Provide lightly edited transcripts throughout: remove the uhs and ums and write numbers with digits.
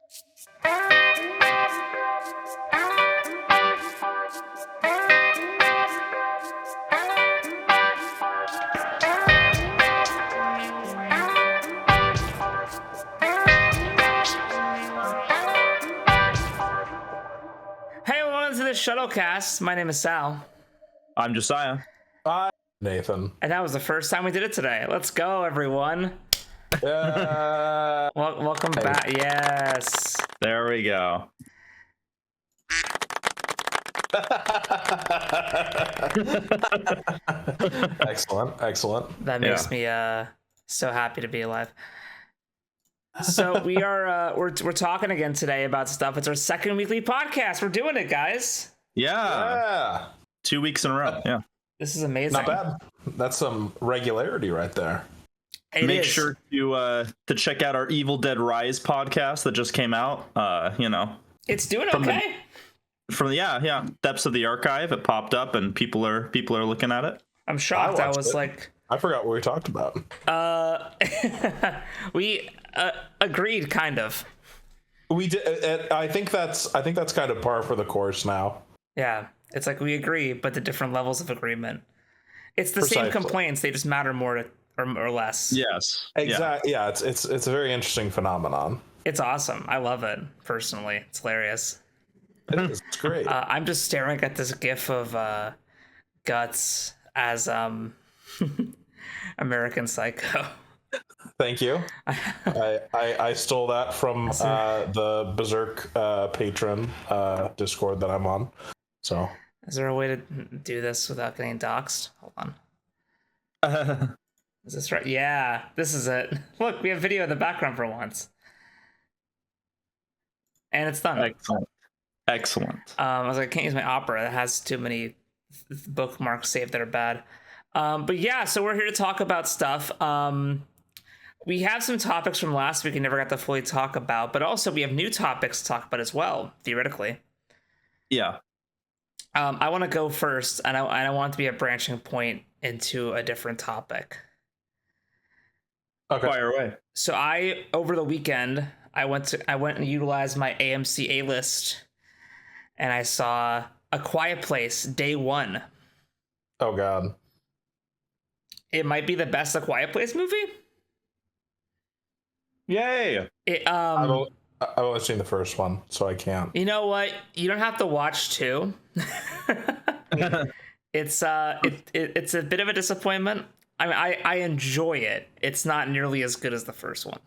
Hey, welcome to the Shuttlecast. My name is Sal. I'm Josiah. I'm Nathan. And that was the first time we did it today. Let's go, everyone. Welcome back. Yes. There we go. Excellent. That makes me so happy to be alive. So we are we're talking again today about stuff. It's our second weekly podcast. We're doing it, guys. Yeah. 2 weeks in a row. Yeah. This is amazing. Not bad. That's some regularity right there. Make sure to check out our Evil Dead Rise podcast that just came out. It's doing okay. From the depths of the archive, it popped up and people are looking at it. I'm shocked. I was like, I forgot what we talked about. We agreed, kind of. We did. I think that's kind of par for the course now. Yeah, it's like we agree, but the different levels of agreement. It's the Precisely. same complaints. They just matter more or less. Yes. Exactly. Yeah. It's a very interesting phenomenon. It's awesome. I love it personally. It's hilarious. It is. It's great. I'm just staring at this GIF of Guts as American Psycho. Thank you. I stole that from the Berserk patron Discord that I'm on. So, is there a way to do this without getting doxxed? Hold on. Is this right? Yeah, this is it. Look, we have video in the background for once, and it's done. Excellent. I was like, I can't use my Opera. That has too many bookmarks saved that are bad. But yeah, so we're here to talk about stuff. We have some topics from last week we never got to fully talk about, but also we have new topics to talk about as well, theoretically. Yeah. I want to go first, and I want it to be a branching point into a different topic. Okay. Fire away. So over the weekend, I went and utilized my AMC A-list, and I saw A Quiet Place Day 1. Oh God. It might be the best A Quiet Place movie. Yay! I've only seen the first one, so I can't. You know what? You don't have to watch two. It's a bit of a disappointment. I mean, I enjoy it. It's not nearly as good as the first one,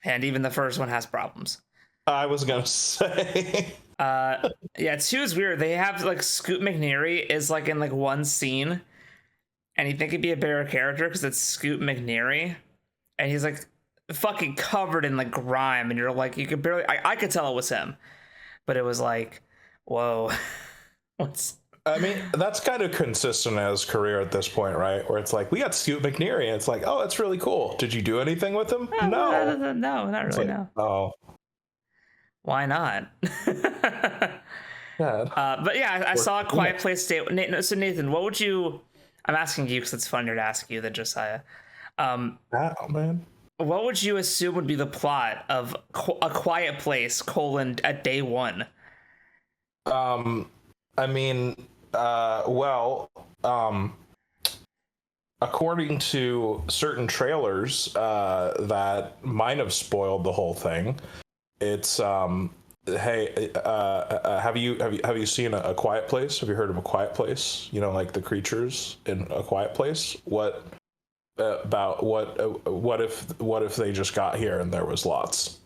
and even the first one has problems. I was gonna say. Yeah, two is weird. They have like Scoot McNairy is like in like one scene, and you think he'd be a better character because it's Scoot McNairy, and he's like fucking covered in like grime, and you're like, you could barely. I could tell it was him, but it was like, whoa, what's. I mean, that's kind of consistent as his career at this point, right? Where it's like, we got Scoot McNairy, and it's like, oh, that's really cool. Did you do anything with him? No, not really. Like, no. Oh, Why not? yeah. But yeah, I saw A Quiet Place Day. So Nathan, what would you? I'm asking you because it's funnier to ask you than Josiah. Oh man. What would you assume would be the plot of A Quiet Place: at Day 1? I mean, according to certain trailers that might have spoiled the whole thing, it's hey, have you seen A Quiet Place? Have you heard of A Quiet Place? You know, like the creatures in A Quiet Place. What if they just got here and there was lots?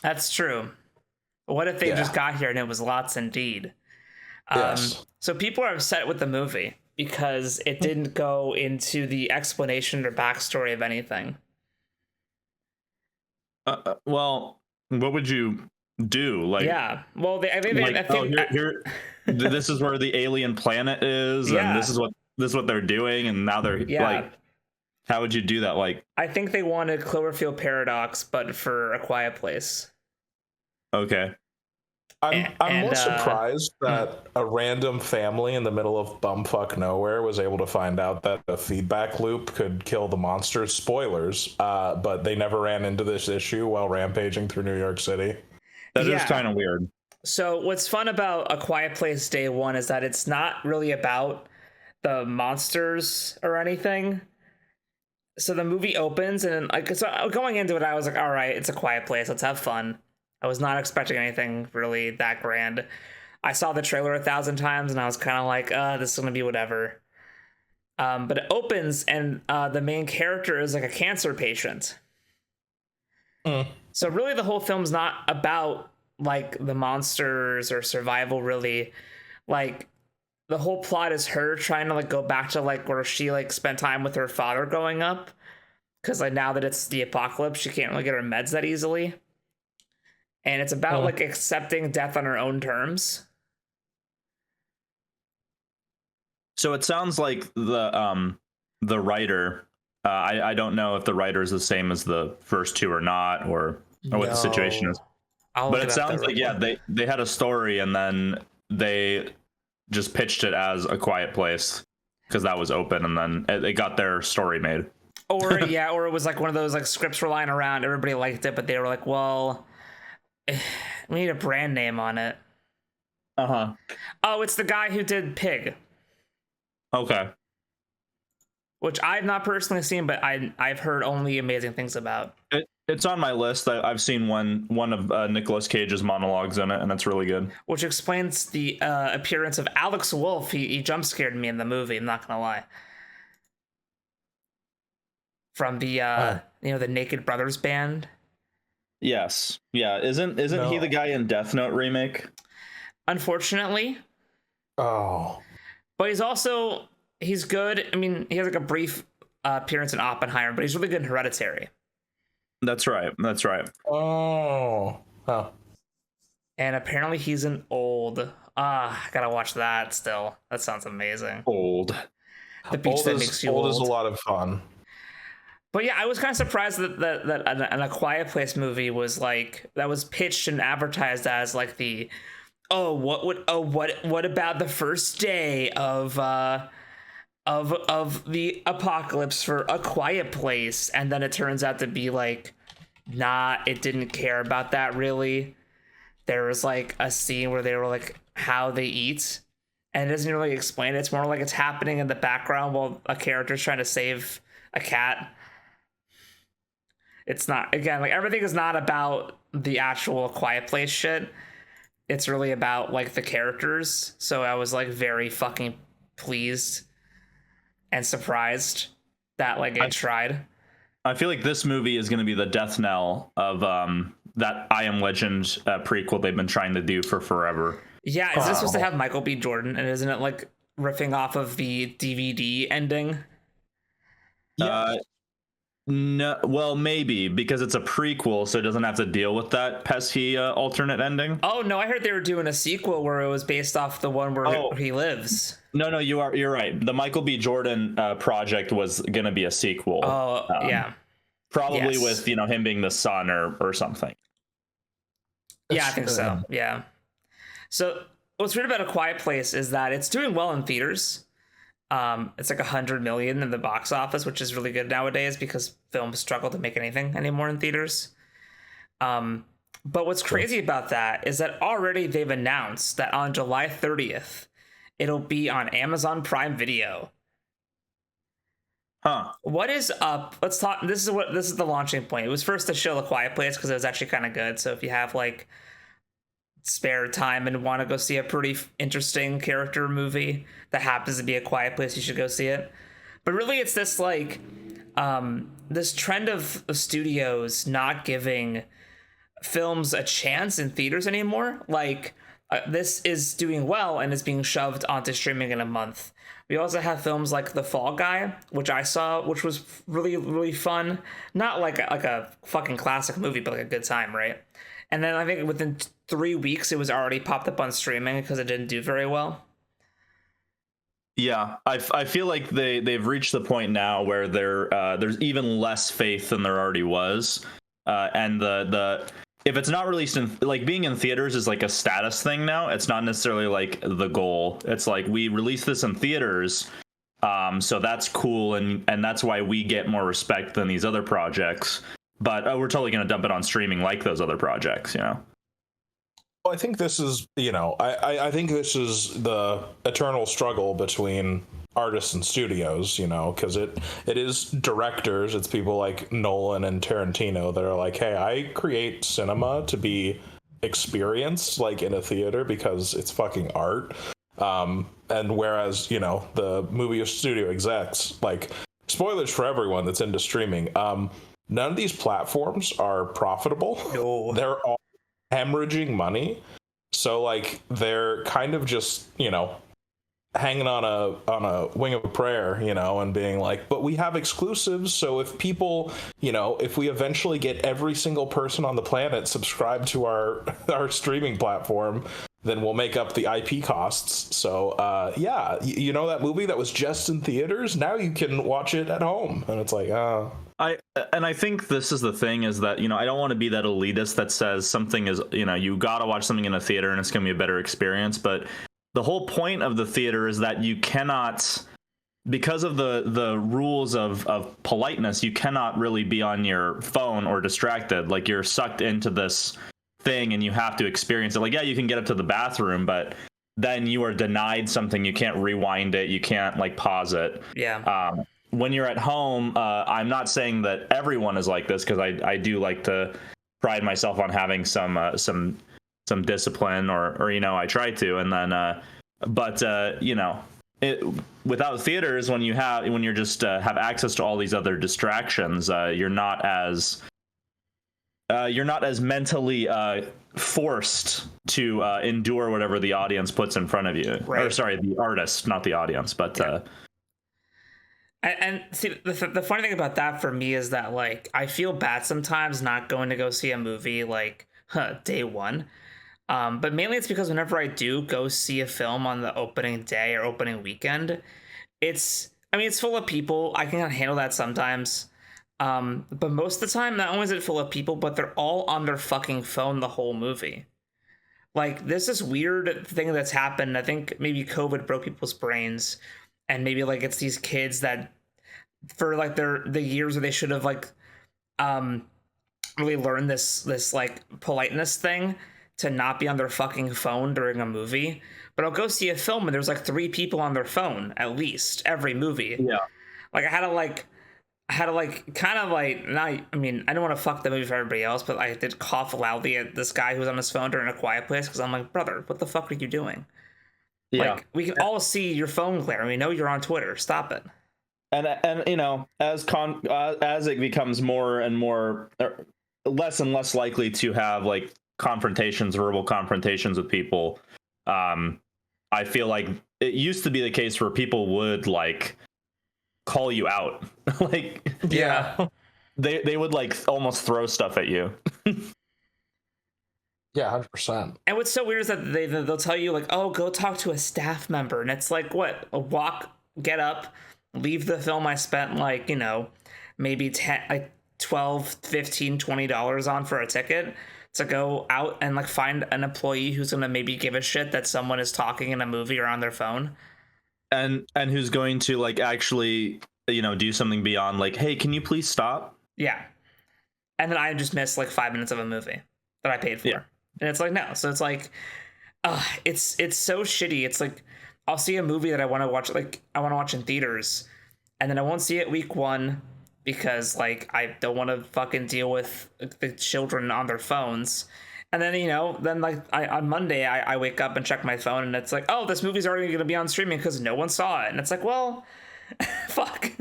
That's true. What if they just got here and it was lots indeed? Yes. So people are upset with the movie because it didn't go into the explanation or backstory of anything. Well, what would you do? Like, yeah. Well, I think this is where the alien planet is, and this is what they're doing, and now they're like, how would you do that? Like, I think they wanted Cloverfield Paradox, but for A Quiet Place. Okay. I'm more surprised that a random family in the middle of bumfuck nowhere was able to find out that a feedback loop could kill the monsters. Spoilers, but they never ran into this issue while rampaging through New York City. That is kind of weird. So what's fun about A Quiet Place Day One is that it's not really about the monsters or anything. So the movie opens, and so going into it, I was like, all right, it's A Quiet Place. Let's have fun. I was not expecting anything really that grand. I saw the trailer 1,000 times, and I was kind of like, this is going to be whatever. But it opens, and the main character is like a cancer patient. So really the whole film's not about like the monsters or survival, really. Like, the whole plot is her trying to like go back to like where she like spent time with her father growing up. Because like now that it's the apocalypse, she can't really get her meds that easily. And it's about like accepting death on her own terms. So it sounds like the writer. I don't know if the writer is the same as the first two or not, or what the situation is. But it sounds like they had a story and then they just pitched it as A Quiet Place because that was open, and then it got their story made. Or or it was like one of those like scripts were lying around, everybody liked it, but they were like, well, we need a brand name on it. Oh, it's the guy who did Pig. Okay. Which I've not personally seen, but I've heard only amazing things about. It's on my list. I've seen one of Nicolas Cage's monologues in it, and it's really good. Which explains the appearance of Alex Wolff. He jump scared me in the movie, I'm not gonna lie. From the the Naked Brothers band. Yes. Yeah. Isn't he the guy in Death Note remake? Unfortunately. Oh. But he's good. I mean, he has like a brief appearance in Oppenheimer, but he's really good in Hereditary. That's right. Oh. Huh. And apparently he's an old. I gotta watch that still. That sounds amazing. Old. The beach that makes you old. Old is a lot of fun. But yeah, I was kind of surprised that an A Quiet Place movie was like, that was pitched and advertised as like the, what about the first day of the apocalypse for A Quiet Place, and then it turns out to be like, it didn't care about that really. There was like a scene where they were like how they eat, and it doesn't really explain it. It's more like it's happening in the background while a character's trying to save a cat. It's not, again, like everything is not about the actual Quiet Place shit. It's really about like the characters. So I was like very fucking pleased and surprised that like it tried. I feel like this movie is going to be the death knell of that I Am Legend prequel they've been trying to do for forever. Yeah, is this supposed to have Michael B. Jordan, and isn't it like riffing off of the DVD ending? No, well, maybe because it's a prequel, so it doesn't have to deal with that pesky alternate ending. Oh no, I heard they were doing a sequel where it was based off the one where he lives. No, you're right. The Michael B. Jordan project was gonna be a sequel. Oh yeah, probably with him being the son or something. Yeah, I think so. Yeah. So what's weird about A Quiet Place is that it's doing well in theaters. It's like 100 million in the box office, which is really good nowadays because films struggle to make anything anymore in theaters. But what's crazy about that is that already they've announced that on July 30th, it'll be on Amazon Prime Video. Huh. What is up? Let's talk. This is the launching point. It was first to show A Quiet Place because it was actually kind of good. So if you have like spare time and want to go see a pretty interesting character movie that happens to be A Quiet Place, you should go see it. But really it's this like this trend of studios not giving films a chance in theaters anymore. Like this is doing well and is being shoved onto streaming in a month. We also have films like The Fall Guy, which I saw, which was really, really fun. Not like a fucking classic movie, but like a good time, right? And then I think within 3 weeks, it was already popped up on streaming because it didn't do very well. Yeah, I feel like they've reached the point now where there's even less faith than there already was, and the if it's not released in, like, being in theaters is like a status thing now. It's not necessarily like the goal. It's like, we release this in theaters, so that's cool, and that's why we get more respect than these other projects. But we're totally going to dump it on streaming like those other projects, you know? Well, I think this is, I think this is the eternal struggle between artists and studios, because it is directors. It's people like Nolan and Tarantino that are like, hey, I create cinema to be experienced like in a theater because it's fucking art. And whereas, the movie studio execs, like, spoilers for everyone that's into streaming, none of these platforms are profitable. No. They're all hemorrhaging money. So, like, they're kind of just, hanging on a wing of a prayer, and being like, but we have exclusives. So if people, if we eventually get every single person on the planet subscribed to our streaming platform, then we'll make up the IP costs. So, yeah, that movie that was just in theaters, now you can watch it at home. And it's like, I think this is the thing, is that, I don't want to be that elitist that says something is, you gotta watch something in a theater and it's gonna be a better experience. But the whole point of the theater is that you cannot, because of the rules of politeness, you cannot really be on your phone or distracted. Like, you're sucked into this thing and you have to experience it. Like, yeah, you can get up to the bathroom, but then you are denied something. You can't rewind it. You can't, like, pause it. Yeah. When you're at home, I'm not saying that everyone is like this, because I do like to pride myself on having some discipline, or I try to, and then without theaters, when you're just have access to all these other distractions, you're not as mentally forced to endure whatever the audience puts in front of you. Right. Or sorry, the artist, not the audience, but And see, the funny thing about that for me is that, like, I feel bad sometimes not going to go see a movie like day one. But mainly it's because whenever I do go see a film on the opening day or opening weekend, it's full of people. I can handle that sometimes. But most of the time, not only is it full of people, but they're all on their fucking phone the whole movie. Like, there's this weird thing that's happened. I think maybe COVID broke people's brains. And maybe, like, it's these kids that, for, like, the years where they should have, like, really learned this like politeness thing, to not be on their fucking phone during a movie. But I'll go see a film and there's like 3 people on their phone at least every movie. Yeah. Like, I had to kind of like, not, I don't want to fuck the movie for everybody else, but I did cough loudly at this guy who was on his phone during A Quiet Place, because I'm like, brother, what the fuck are you doing? Yeah. Like, we can all see your phone glare, and we know you're on Twitter. Stop it. And as it becomes more and more, less and less likely to have, like, verbal confrontations with people, I feel like it used to be the case where people would, like, call you out. Like, Yeah. they would, like, almost throw stuff at you. Yeah, 100%. And what's so weird is that they'll tell you, like, oh, go talk to a staff member. And it's like, what? Get up, leave the film I spent, like, maybe $10, $12, $15, $20 on for a ticket, to go out and, like, find an employee who's going to maybe give a shit that someone is talking in a movie or on their phone. And who's going to, like, actually, do something beyond, like, hey, can you please stop? Yeah. And then I just missed, like, 5 minutes of a movie that I paid for. Yeah. And it's like, no. So it's like, it's so shitty. It's like, I'll see a movie that I want to watch, like, I want to watch in theaters, and then I won't see it week 1 because, like, I don't want to fucking deal with the children on their phones. And then, on Monday, I wake up and check my phone, and it's like, oh, this movie's already going to be on streaming because no one saw it. And it's like, well, fuck.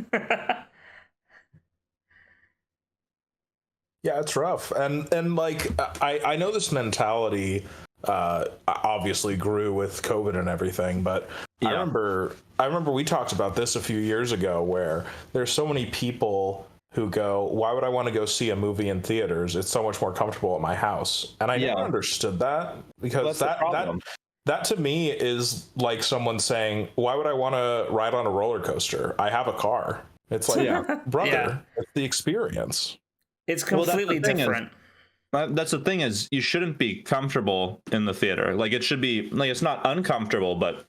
Yeah, it's rough. And like, I know this mentality obviously grew with COVID and everything, but yeah. I remember we talked about this a few years ago, where there's so many people who go, why would I want to go see a movie in theaters? It's so much more comfortable at my house. And I never understood that, because that to me is like someone saying, why would I want to ride on a roller coaster? I have a car. It's like, brother, it's the experience. It's completely different. That's the thing, is you shouldn't be comfortable in the theater. Like, it should be like, it's not uncomfortable, but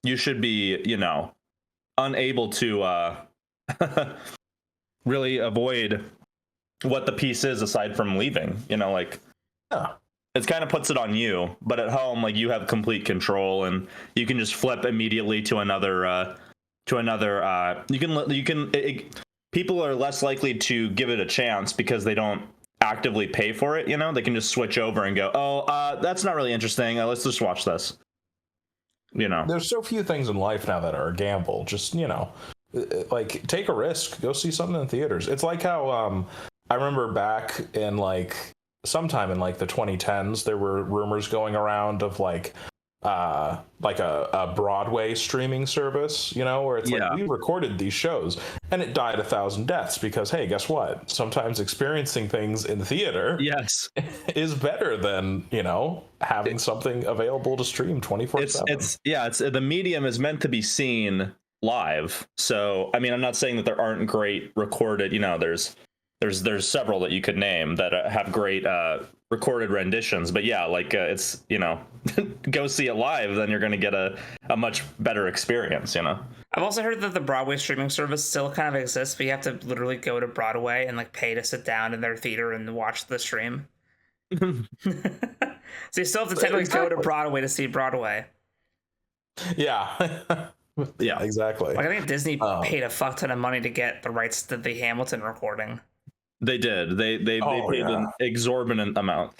you should be, unable to really avoid what the piece is aside from leaving. Like, it kind of puts it on you. But at home, like, you have complete control, and you can just flip immediately to another. People are less likely to give it a chance because they don't actively pay for it. They can just switch over and go, that's not really interesting, let's just watch this. There's so few things in life now that are a gamble. Just like, take a risk, go see something in theaters. It's like how I remember back in sometime in the 2010s, there were rumors going around of a Broadway streaming service, where it's like, we recorded these shows and it died 1,000 deaths because, hey, guess what? Sometimes experiencing things in theater is better than, having something available to stream 24/7. It's the medium is meant to be seen live. So, I mean, I'm not saying that there aren't great recorded, there's several that you could name that have great recorded renditions, but it's go see it live, then you're going to get a much better experience. I've also heard that the Broadway streaming service still kind of exists, but you have to literally go to Broadway and pay to sit down in their theater and watch the stream. So you still have to technically go to Broadway to see Broadway. Yeah. Yeah, exactly. I think Disney paid a fuck ton of money to get the rights to the Hamilton recording. They did. They paid an exorbitant amount.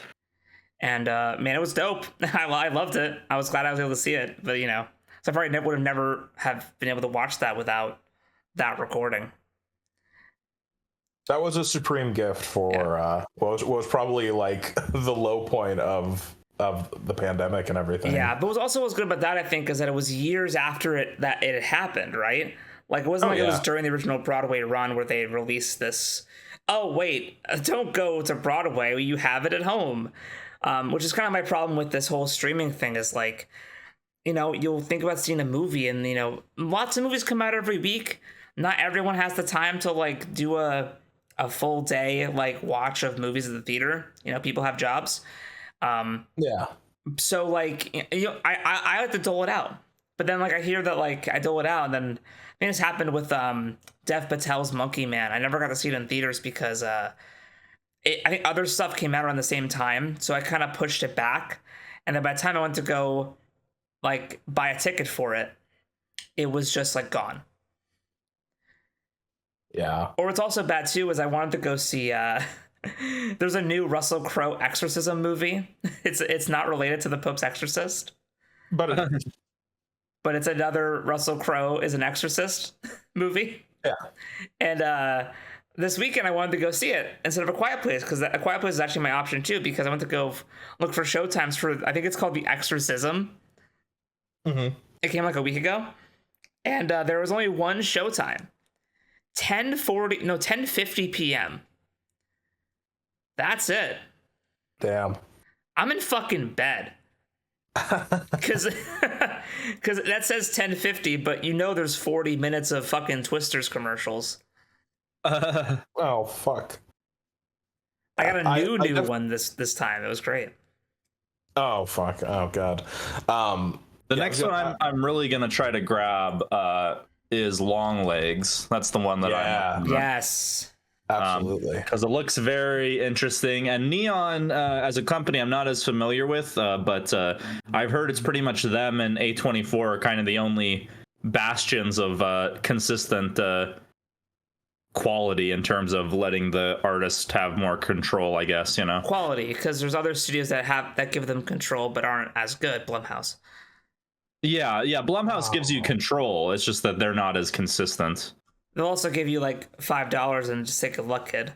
And man, it was dope. I loved it. I was glad I was able to see it. But so I probably would have never have been able to watch that without that recording. That was a supreme gift for what was probably the low point of the pandemic and everything. Yeah, but what's good about that, I think, is that it was years after it had happened, right? It wasn't it was during the original Broadway run where they released this. Oh wait, don't go to Broadway. You have it at home, which is kind of my problem with this whole streaming thing. Is you'll think about seeing a movie, and lots of movies come out every week. Not everyone has the time to do a full day watch of movies at the theater. People have jobs. So I like to dole it out, but then I hear that I dole it out, and then I think this happened with Dev Patel's Monkey Man. I never got to see it in theaters because I think other stuff came out around the same time, so I kind of pushed it back, and then by the time I went to go buy a ticket for it, it was just gone. Yeah. Or what's also bad too is I wanted to go see there's a new Russell Crowe exorcism movie. It's not related to the Pope's Exorcist, but it's another Russell Crowe is an exorcist movie. Yeah. And this weekend I wanted to go see it instead of A Quiet Place, because A Quiet Place is actually my option too, because I went to go look for showtimes for, I think it's called The Exorcism. Mm-hmm. It came a week ago, and there was only one showtime, 10:50 p.m. That's it. Damn. I'm in fucking bed. Because that says 10:50, but there's 40 minutes of fucking Twisters commercials. Oh, fuck. I got a new one this time. It was great. Oh, fuck. Oh, God. The next one I'm really going to try to grab is Long Legs. That's the one that I'm... Yes. Absolutely. Because it looks very interesting. And Neon, as a company, I'm not as familiar with, but I've heard it's pretty much them and A24 are kind of the only bastions of consistent quality in terms of letting the artist have more control, I guess, Quality, because there's other studios that give them control but aren't as good. Blumhouse. Yeah, Blumhouse gives you control. It's just that they're not as consistent. They'll also give you $5 and just take a luck, kid.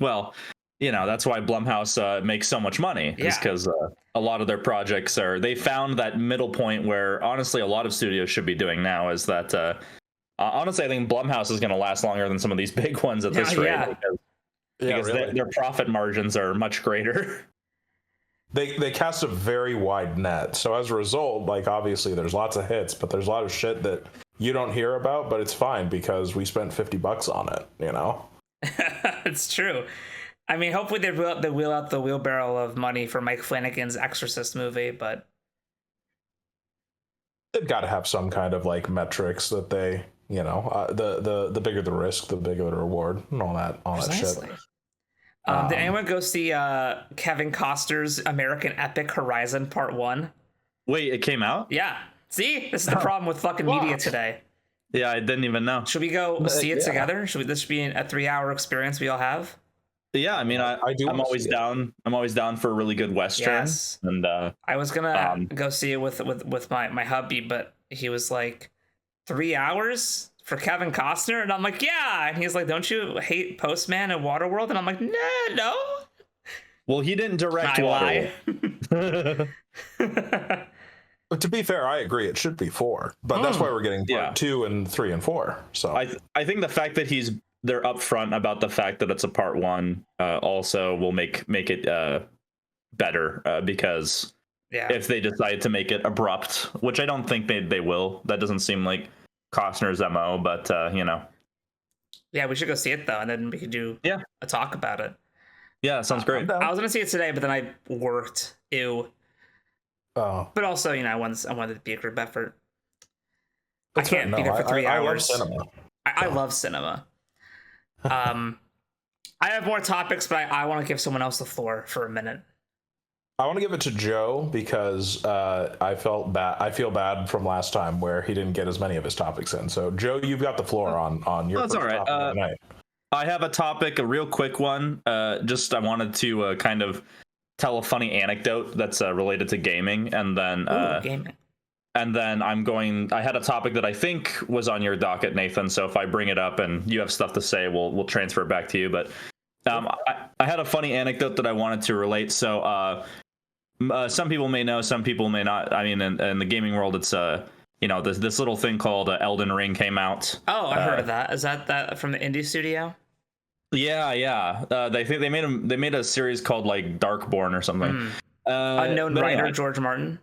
Well, that's why Blumhouse makes so much money. Yeah. Is because a lot of their projects they found that middle point where honestly a lot of studios should be doing now, is that honestly I think Blumhouse is going to last longer than some of these big ones at this rate. Yeah. Because really, their profit margins are much greater. They cast a very wide net. So as a result, obviously there's lots of hits, but there's a lot of shit that you don't hear about, but it's fine because we spent $50 on it, It's true. I mean, hopefully they wheel out the wheelbarrow of money for Mike Flanagan's Exorcist movie, but they've got to have some kind of like metrics that they, the bigger the risk, the bigger the reward, and all that precisely. shit. Did anyone go see Kevin Costner's American Epic Horizon Part 1? Wait, it came out? Yeah. See? This is the problem with fucking media today. Yeah, I didn't even know. Should we go see it together? This should be a 3-hour experience we all have? Yeah, I mean, I'm always down. I'm always down for a really good Western. Yes. And I was gonna go see it with my hubby, but he was like, 3 hours for Kevin Costner? And I'm like, yeah. And he's like, don't you hate Postman and Waterworld? And I'm like, no. Well, he didn't direct Waterworld. But to be fair, I agree. It should be 4, but that's why we're getting part 2 and 3 and 4. So I think the fact that they're upfront about the fact that it's a part 1 also will make it better because if they decide to make it abrupt, which I don't think they will. That doesn't seem like Costner's MO, but Yeah, we should go see it though, and then we could do a talk about it. Yeah, sounds great. I was gonna see it today, but then I worked. Ew. Oh. But also, I wanted it to be a group effort. I can't be there for 3 hours. I love cinema. I have more topics, but I want to give someone else the floor for a minute. I want to give it to Joe because I feel bad from last time where he didn't get as many of his topics in. So Joe, you've got the floor on your. That's all right. Topic tonight. I have a topic, a real quick one. I wanted to kind of tell a funny anecdote that's related to gaming, and then gaming. And then I had a topic that I think was on your docket, Nathan. So if I bring it up and you have stuff to say, we'll transfer it back to you. But I had a funny anecdote that I wanted to relate. So some people may know, some people may not. I mean, in the gaming world, it's this little thing called Elden Ring came out. Oh, I heard of that. Is that from the indie studio? Yeah. They made a series called like Darkborn or something. Unknown writer George Martin.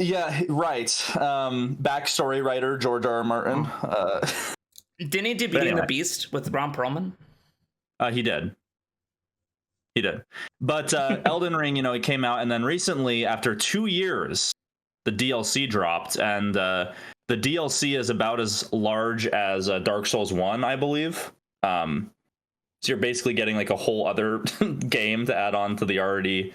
Yeah, right. Backstory writer George R. R. Martin. Didn't he do Beauty and the Beast with Ron Perlman? He did. But Elden Ring, it came out, and then recently, after 2 years, the DLC dropped, and the DLC is about as large as Dark Souls 1, I believe. So you're basically getting like a whole other game to add on to the already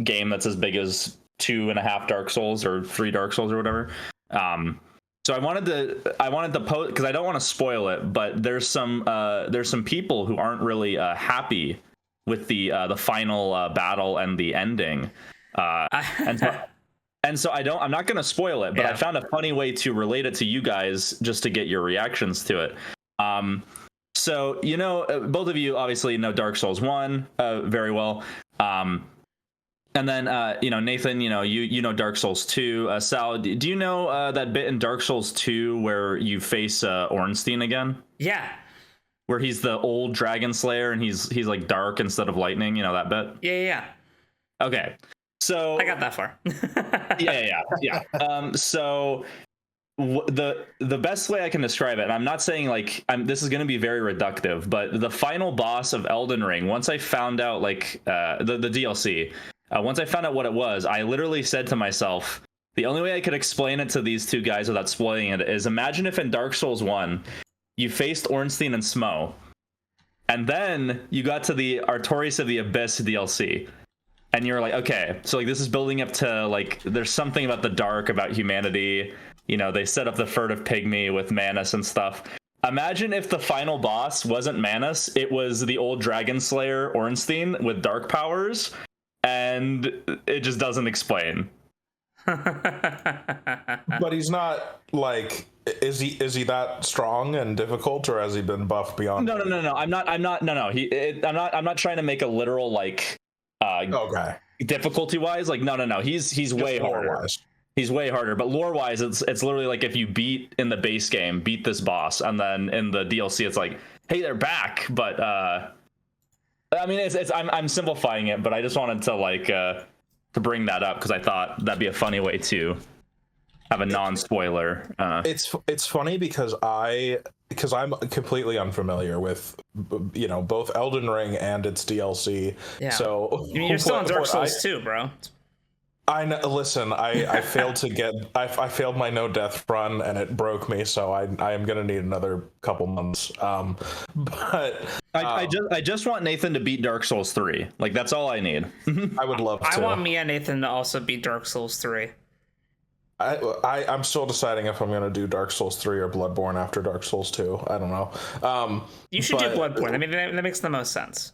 game that's as big as 2.5 Dark Souls or 3 Dark Souls or whatever. So I wanted to post because I don't want to spoil it, but there's some people who aren't really happy with the final battle and the ending, and so I'm not going to spoil it, but I found a funny way to relate it to you guys just to get your reactions to it. So both of you obviously know Dark Souls 1 very well. And then, Nathan, you know Dark Souls 2. Sal, do you know that bit in Dark Souls 2 where you face Ornstein again? Yeah. Where he's the old dragon slayer and he's like dark instead of lightning, that bit? Yeah. Okay. So I got that far. Yeah. So the best way I can describe it, and I'm not saying this is going to be very reductive, but the final boss of Elden Ring, once I found out the DLC, once I found out what it was, I literally said to myself, the only way I could explain it to these two guys without spoiling it is imagine if in Dark Souls 1, you faced Ornstein and Smough, and then you got to the Artorias of the Abyss DLC, and you're like, okay, so this is building up to there's something about the dark, about humanity. They set up the furtive pygmy with Manus and stuff. Imagine if the final boss wasn't Manus, it was the old dragon slayer Ornstein with dark powers, and it just doesn't explain. But he's not is he that strong and difficult, or has he been buffed beyond? No. I'm not trying to make a literal okay. Difficulty wise, no. He's way harder. He's way harder, but lore wise, it's literally if you beat in the base game, beat this boss, and then in the DLC, it's hey, they're back. But I mean, I'm simplifying it, but I just wanted to bring that up because I thought that'd be a funny way to have a non-spoiler. It's funny because I because I'm completely unfamiliar with, both Elden Ring and its DLC. Yeah. So I mean, you're still on Dark Souls 2, bro. I know, listen, I failed to get I failed my no death run and it broke me, so I am gonna need another couple months. But I just want Nathan to beat Dark Souls 3. Like, that's all I need. I would love to. I want me and Nathan to also beat Dark Souls 3. I'm still deciding if I'm gonna do Dark Souls 3 or Bloodborne after Dark Souls 2. I don't know. You should do Bloodborne. I mean, that makes the most sense.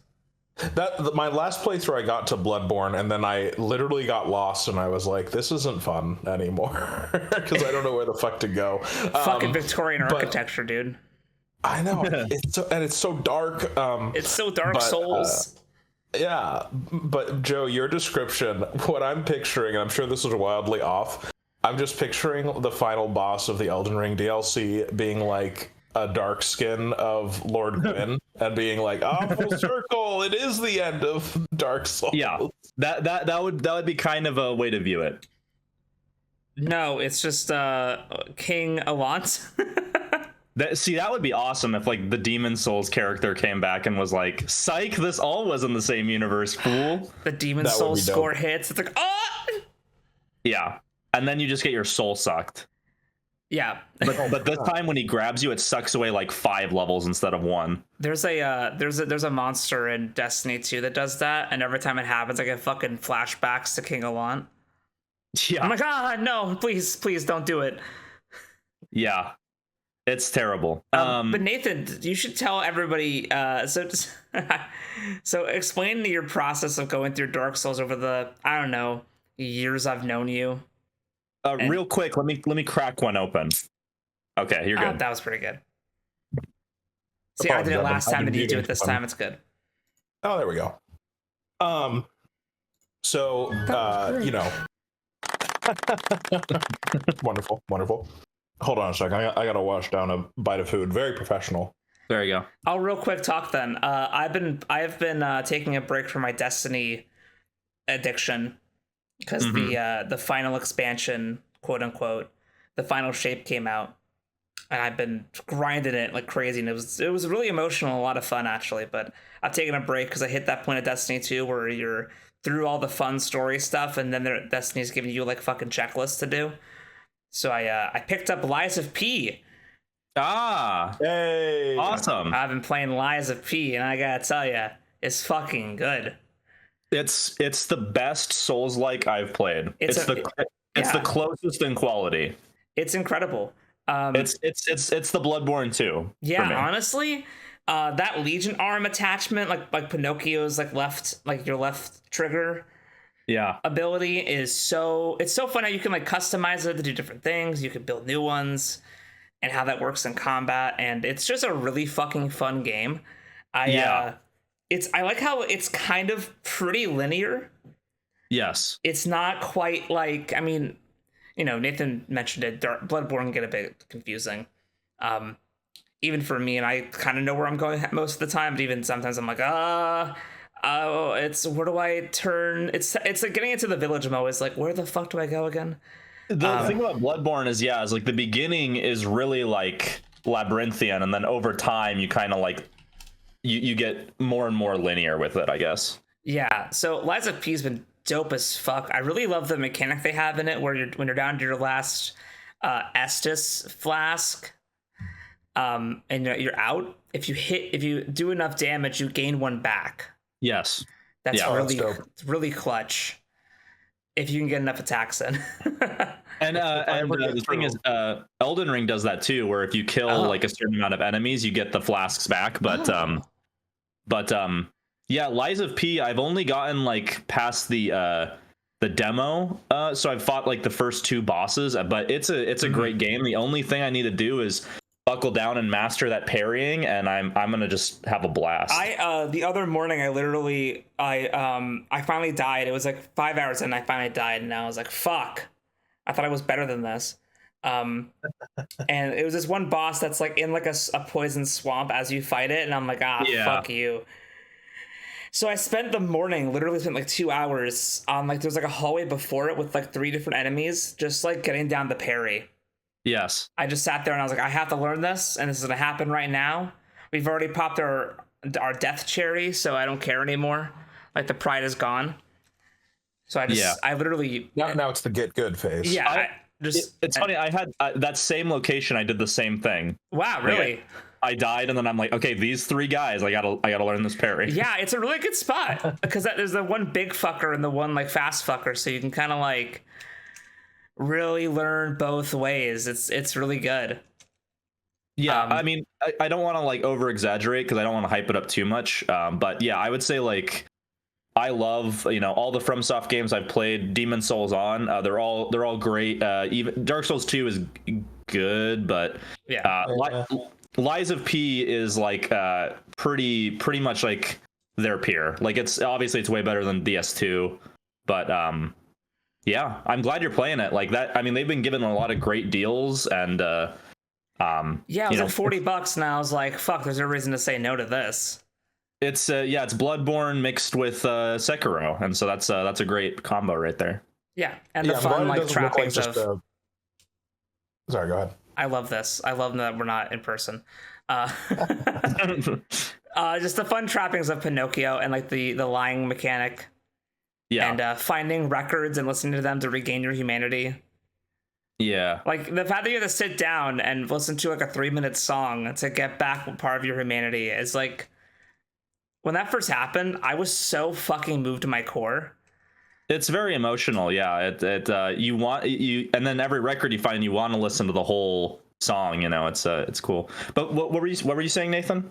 My last playthrough, I got to Bloodborne, and then I literally got lost, and I was like, "This isn't fun anymore," because I don't know where the fuck to go. Fucking Victorian architecture, dude. I know, it's so dark. It's so Dark Souls. Yeah, but Joe, your description, what I'm picturing, and I'm sure this is wildly off. I'm just picturing the final boss of the Elden Ring DLC being like a dark skin of Lord Gwyn and being like, full circle, it is the end of Dark Souls. Yeah, that would be kind of a way to view it. No, it's just King Allant. That would be awesome if like the Demon Souls character came back and was like, psych, this all was in the same universe, fool. The Demon Souls score hits. It's like, oh! Yeah, and then you just get your soul sucked. Yeah, but this time when he grabs you, it sucks away like 5 levels instead of 1. There's a monster in Destiny 2 that does that, and every time it happens, I get fucking flashbacks to King Allant. Yeah, I'm like, no, please don't do it. Yeah, it's terrible. But Nathan, you should tell everybody. So explain your process of going through Dark Souls over the, I don't know, years I've known you. Real quick, let me crack one open. Okay, you're good. That was pretty good. See, I did it last time, and you do it this time. It's good. Oh, there we go. So wonderful. Hold on a second. I gotta wash down a bite of food. Very professional. There you go. I'll real quick talk then. I've been taking a break from my Destiny addiction. Because the final expansion, quote unquote, the final shape came out, and I've been grinding it like crazy, and it was really emotional, a lot of fun actually. But I've taken a break because I hit that point of Destiny 2 where you're through all the fun story stuff, and then Destiny's giving you like fucking checklists to do. So I picked up Lies of P. Hey, awesome! I've been playing Lies of P, and I gotta tell you, it's fucking good. It's the best Souls-like I've played. It's the closest in quality. It's incredible. It's the Bloodborne 2. Yeah, honestly, that Legion arm attachment, like Pinocchio's your left trigger. Yeah. Ability it's so fun how you can like customize it to do different things. You can build new ones, and how that works in combat, and it's just a really fucking fun game. I like how it's kind of pretty linear. Yes. It's not quite like, I mean, Nathan mentioned it, Bloodborne can get a bit confusing. Even for me, and I kind of know where I'm going most of the time, but even sometimes I'm like, it's, where do I turn? It's like getting into the village, I'm always like, where the fuck do I go again? The thing about Bloodborne is like the beginning is really like labyrinthian, and then over time you kind of like, you get more and more linear with it, I guess. Yeah, so Lies of P's been dope as fuck. I really love the mechanic they have in it where when you're down to your last Estus flask, and you're out, if you do enough damage, you gain 1 back. Yes. That's really clutch if you can get enough attacks in. And the thing is, Elden Ring does that too, where if you kill like a certain amount of enemies, you get the flasks back. But yeah, Lies of P, I've only gotten like past the demo, so I've fought like the first 2 bosses, but it's a great game. The only thing I need to do is buckle down and master that parrying, and I'm gonna just have a blast. The other morning I finally died. It was like 5 hours and I finally died, and I was like, fuck. I thought I was better than this. And it was this one boss that's like in like a poison swamp as you fight it, and I'm like, fuck you. So I spent the morning, literally spent like 2 hours on like, there's like a hallway before it with like 3 different enemies, just like getting down the parry. Yes. I just sat there and I was like, I have to learn this, and this is gonna happen right now. We've already popped our death cherry, so I don't care anymore. Like the pride is gone. So I literally now it's the get good phase. Yeah, it's funny. I had that same location. I did the same thing. Wow, really? Like, I died, and then I'm like, okay, these 3 guys, I gotta learn this parry. Yeah, it's a really good spot because there's the one big fucker and the one like fast fucker, so you can kind of like really learn both ways. It's really good. Yeah, I mean, I don't want to like over exaggerate because I don't want to hype it up too much. But yeah, I would say like I love all the FromSoft games I've played. Demon Souls on, they're all great. Even Dark Souls 2 is good, but Lies of P is like pretty much like their peer. Like it's obviously way better than DS2, but yeah, I'm glad you're playing it like that. I mean, they've been given a lot of great deals, and yeah, it was like $40 now. I was like, fuck, there's no reason to say no to this. It's it's Bloodborne mixed with Sekiro, and so that's a great combo right there. Yeah, and the fun like trappings of. Sorry, go ahead. I love this. I love that we're not in person. Just the fun trappings of Pinocchio and like the lying mechanic. Yeah. And finding records and listening to them to regain your humanity. Yeah. Like the fact that you have to sit down and listen to like a 3-minute song to get back part of your humanity is like, when that first happened, I was so fucking moved to my core. It's very emotional. Yeah. And then every record you find, you want to listen to the whole song, it's cool. But what were you saying, Nathan?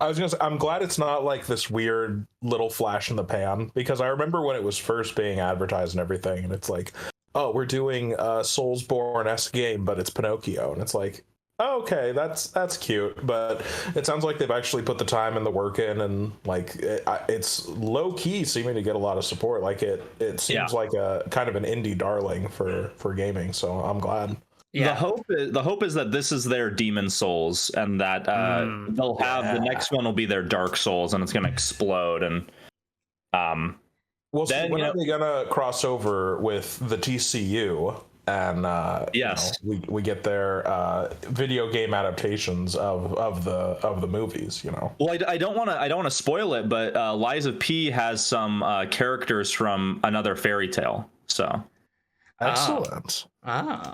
I was gonna say, I'm glad it's not like this weird little flash in the pan, because I remember when it was first being advertised and everything, and it's like, oh, we're doing a Soulsborne-esque game, but it's Pinocchio, and it's like, oh, okay, that's cute, but it sounds like they've actually put the time and the work in, and like it's low key seeming to get a lot of support. Like it seems like a kind of an indie darling for gaming, so I'm glad. Yeah. The hope is that this is their Demon Souls, and that they'll have the next one will be their Dark Souls, and it's going to explode. And well, then, so when are they going to cross over with the TCU? And yes, we get their video game adaptations of the movies. Well, I don't want to spoil it, but Lies of P has some characters from another fairy tale. So. Excellent.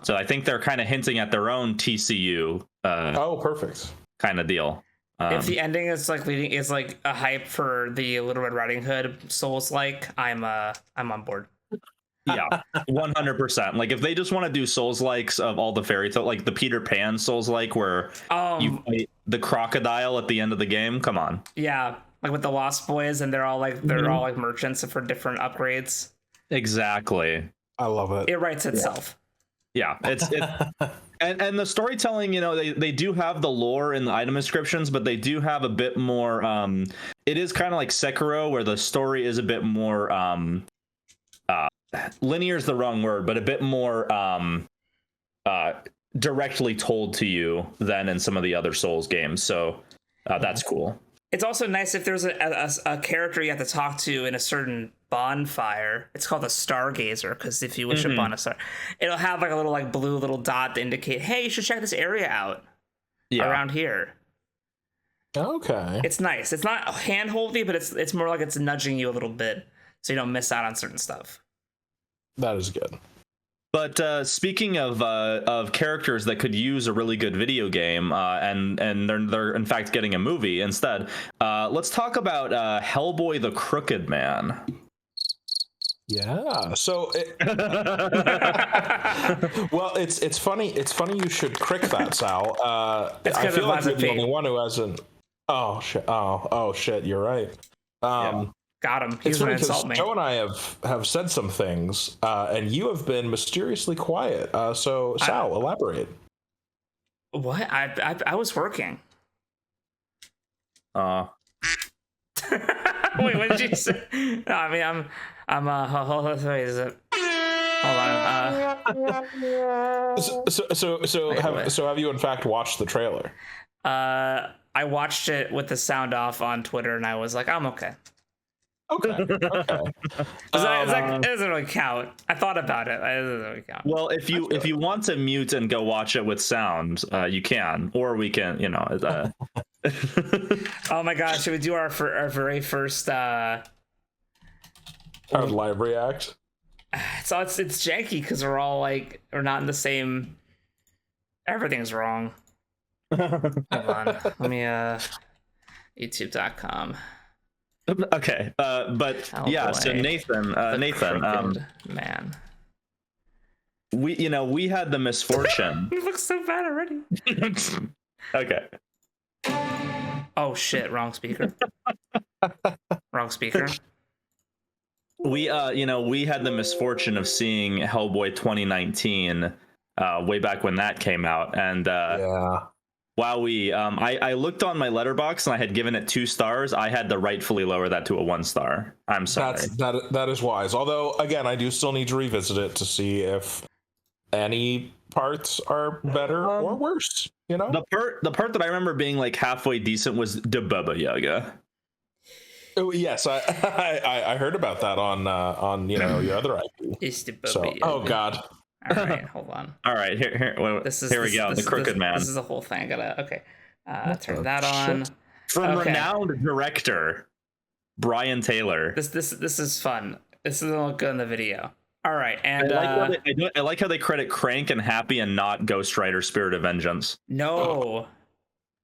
So I think they're kind of hinting at their own TCU. Perfect. Kind of deal. If the ending is like a hype for the Little Red Riding Hood Souls, like I'm on board. Yeah, 100%. Like if they just want to do Souls likes of all the fairy tale, like the Peter Pan Souls like where you fight the crocodile at the end of the game. Come on. Yeah, like with the Lost Boys, and they're all like merchants for different upgrades. Exactly. I love it. It writes itself. Yeah, it's and the storytelling, they do have the lore in the item descriptions, but they do have a bit more. It is kind of like Sekiro, where the story is a bit more linear is the wrong word, but a bit more directly told to you than in some of the other Souls games. So that's cool. It's also nice if there's a character you have to talk to in a certain bonfire. It's called a stargazer, because if you wish upon a star, it'll have like a little like blue little dot to indicate, hey, you should check this area out around here. Okay. It's nice. It's not hand-holdy, but it's more like it's nudging you a little bit so you don't miss out on certain stuff. That is good. But speaking of characters that could use a really good video game, and they're in fact getting a movie instead, let's talk about Hellboy: The Crooked Man. Yeah. So, well, it's funny. It's funny you should crick that, Sal. I feel like you're the only one who hasn't. Oh shit! Oh shit! You're right. Got him. He's gonna insult me. Joe and I have said some things, and you have been mysteriously quiet. So, Sal, elaborate. What? I was working. Wait, what did you say? No, I mean, wait, is it? Hold on. So have you in fact watched the trailer? I watched it with the sound off on Twitter, and I was like, I'm okay. Okay. It doesn't really count. I thought about it. It doesn't really count. Well, if you want to mute and go watch it with sound, you can, or we can, Oh my gosh, should we do our very first Our live react. it's janky because we're not in the same. Everything's wrong. Hold on. Let me youtube.com. Okay, but yeah, so Nathan, man. We had the misfortune. It looks so bad already. Okay. Oh shit, wrong speaker. Wrong speaker. We had the misfortune of seeing Hellboy 2019 way back when that came out, and while I looked on my letterbox and I had given it 2 stars, I had to rightfully lower that to a 1 star. I'm sorry. That is wise. Although again, I do still need to revisit it to see if any parts are better or worse. The part that I remember being like halfway decent was the Baba Yaga. Oh yes, I heard about that on your other IP. It's the Baba Yaga. Oh god. All right, hold on. All right, here we go. The Crooked Man. This is the whole thing. I gotta turn that on. From renowned director Brian Taylor. This is fun. This is gonna look good in the video. All right, and I like how they credit Crank and Happy and not Ghost Rider: Spirit of Vengeance. No,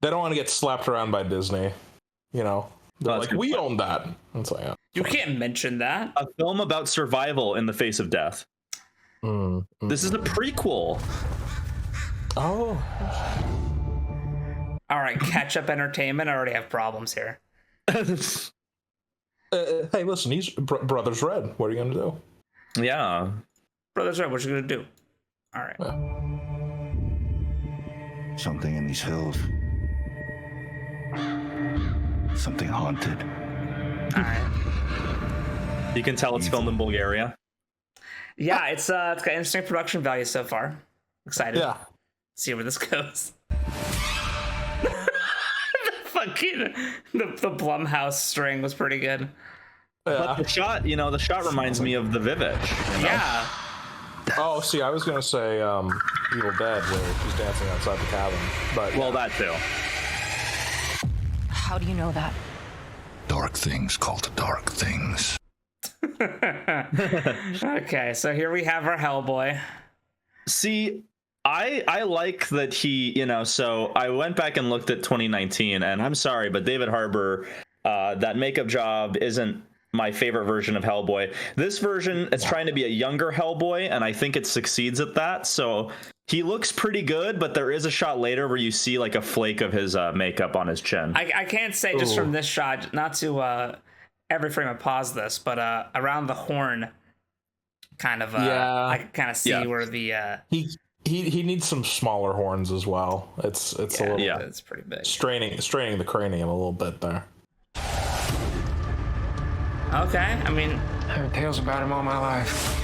they don't want to get slapped around by Disney. They're like, we own that. It's like, you can't mention that. A film about survival in the face of death. This is a prequel. Oh. All right, catch up entertainment. I already have problems here. Hey, listen, he's Brothers Red. What are you gonna do? Yeah, Brothers Red. What you gonna do? All right. Something in these hills. Something haunted. All right. You can tell it's filmed in Bulgaria. Yeah, it's got interesting production value so far. Excited. Yeah. See where this goes. the Blumhouse string was pretty good. But the shot reminds me of the Vivitch. Yeah. Oh, see, I was gonna say Evil Dead, where she's dancing outside the cabin. But well, that too. How do you know that? Dark things called dark things. Okay, so here we have our Hellboy. See, I like that he, so I went back and looked at 2019, and I'm sorry, but David Harbour, that makeup job isn't my favorite version of Hellboy. This version is trying to be a younger Hellboy, and I think it succeeds at that. So he looks pretty good, but there is a shot later where you see like a flake of his makeup on his chin. I can't say just from this shot, not to every frame of pause this, but around the horn, kind of. I can kind of see where the he needs some smaller horns as well. It's a little it's pretty big. Straining the cranium a little bit there. Okay, I mean, I heard tales about him all my life.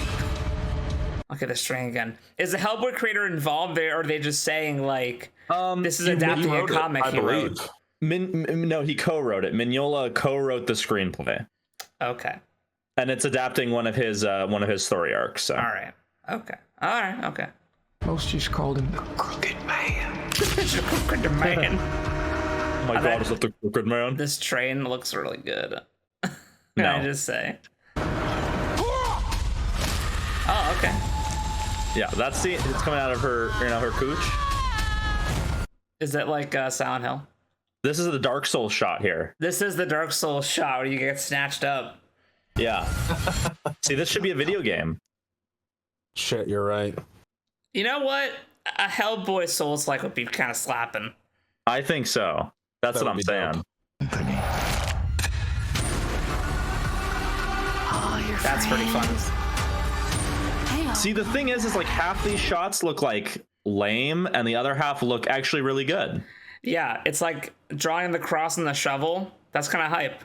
Okay, the string again. Is the Hellboy creator involved there, or are they just saying like this is adapting a comic he wrote? No, he co-wrote it. Mignola co-wrote the screenplay. Okay. And it's adapting one of his story arcs. So. All right. Okay. Most just called him the Crooked Man. The Crooked Man. Oh my God, is that the Crooked Man? This train looks really good. No. Can I just say? Oh, okay. Yeah, that's the. It's coming out of her, her cooch. Is it like Silent Hill? This is the Dark Souls shot here. This is the Dark Souls shot where you get snatched up. Yeah. See, this should be a video game. Shit, you're right. You know what? A Hellboy Souls-like would be kind of slapping. I think so. That's what I'm saying. That's pretty fun. See, the thing is like half these shots look like lame, and the other half look actually really good. Yeah, it's like drawing the cross and the shovel. That's kind of hype.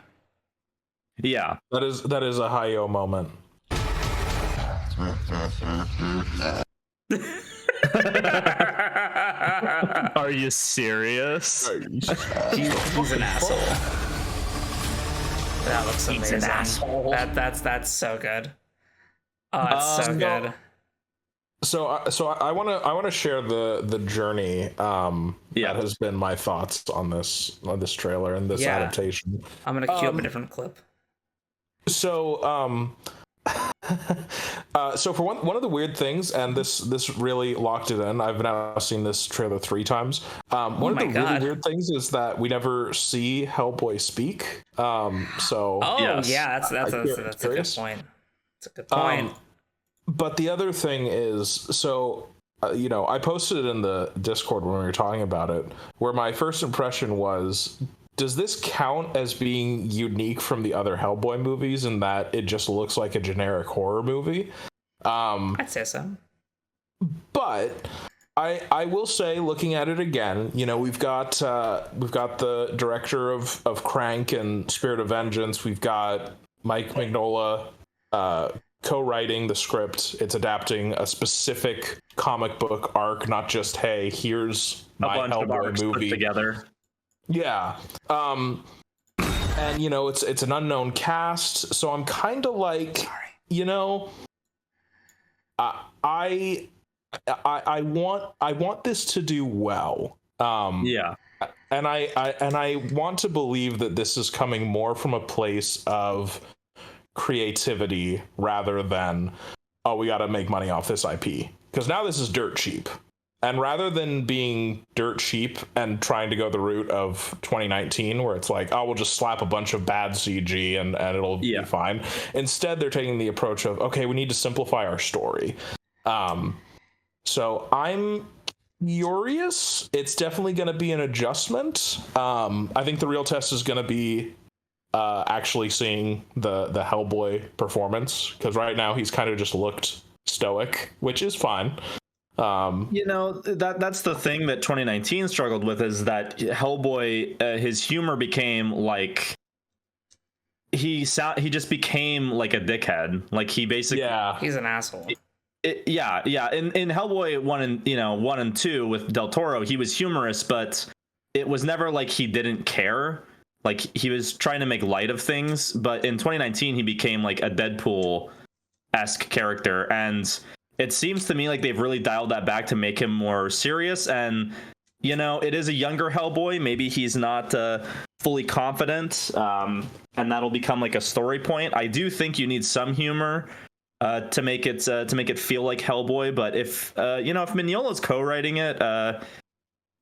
Yeah. That is a Hi-Yo moment. Are you serious? He's an asshole. That looks He's amazing. an asshole. That's so good. Oh, it's so good. So I want to share the journey Yeah. that has been my thoughts on this trailer and this adaptation. I'm gonna cue up a different clip. So so for one of the weird things, and this really locked it in. I've now seen this trailer 3 times. One of the really weird things is that we never see Hellboy speak. So yeah, that's a good point. It's a good point. But the other thing is, so I posted it in the Discord when we were talking about it, where my first impression was, does this count as being unique from the other Hellboy movies in that it just looks like a generic horror movie? I'd say so. But I will say, looking at it again, we've got the director of Crank and Spirit of Vengeance. We've got Mike Mignola co-writing the script. It's adapting a specific comic book arc, not just, hey, here's my Hellboy movie put together. Yeah. And it's an unknown cast, so I'm kind of like, I want this to do well. Yeah. And I want to believe that this is coming more from a place of creativity rather than, oh, we got to make money off this IP, because now this is dirt cheap. And rather than being dirt cheap and trying to go the route of 2019, where it's like, oh, we'll just slap a bunch of bad CG and it'll be fine. Instead, they're taking the approach of, okay, we need to simplify our story. So I'm curious. It's definitely going to be an adjustment. I think the real test is going to be actually seeing the Hellboy performance, because right now he's kind of just looked stoic, which is fine. That's the thing that 2019 struggled with, is that Hellboy, his humor became like he just became like a dickhead. Like he basically he's an asshole. In Hellboy 1 and 2 with Del Toro, he was humorous, but it was never like he didn't care. Like he was trying to make light of things. But in 2019, he became like a Deadpool-esque character, and it seems to me like they've really dialed that back to make him more serious. And, it is a younger Hellboy. Maybe he's not fully confident, and that'll become like a story point. I do think you need some humor to make it feel like Hellboy. But if Mignola's co-writing it,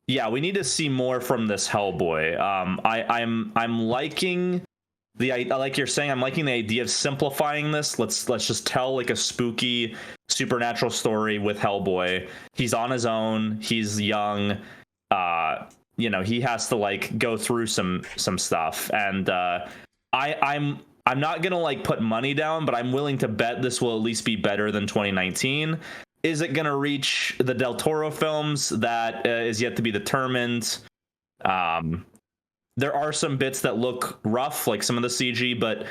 we need to see more from this Hellboy. I'm liking like you're saying, I'm liking the idea of simplifying this. Let's just tell like a spooky supernatural story with Hellboy. He's on his own. He's young. He has to like go through some stuff. And I'm not gonna like put money down, but I'm willing to bet this will at least be better than 2019. Is it gonna reach the Del Toro films? That is yet to be determined. There are some bits that look rough, like some of the CG, but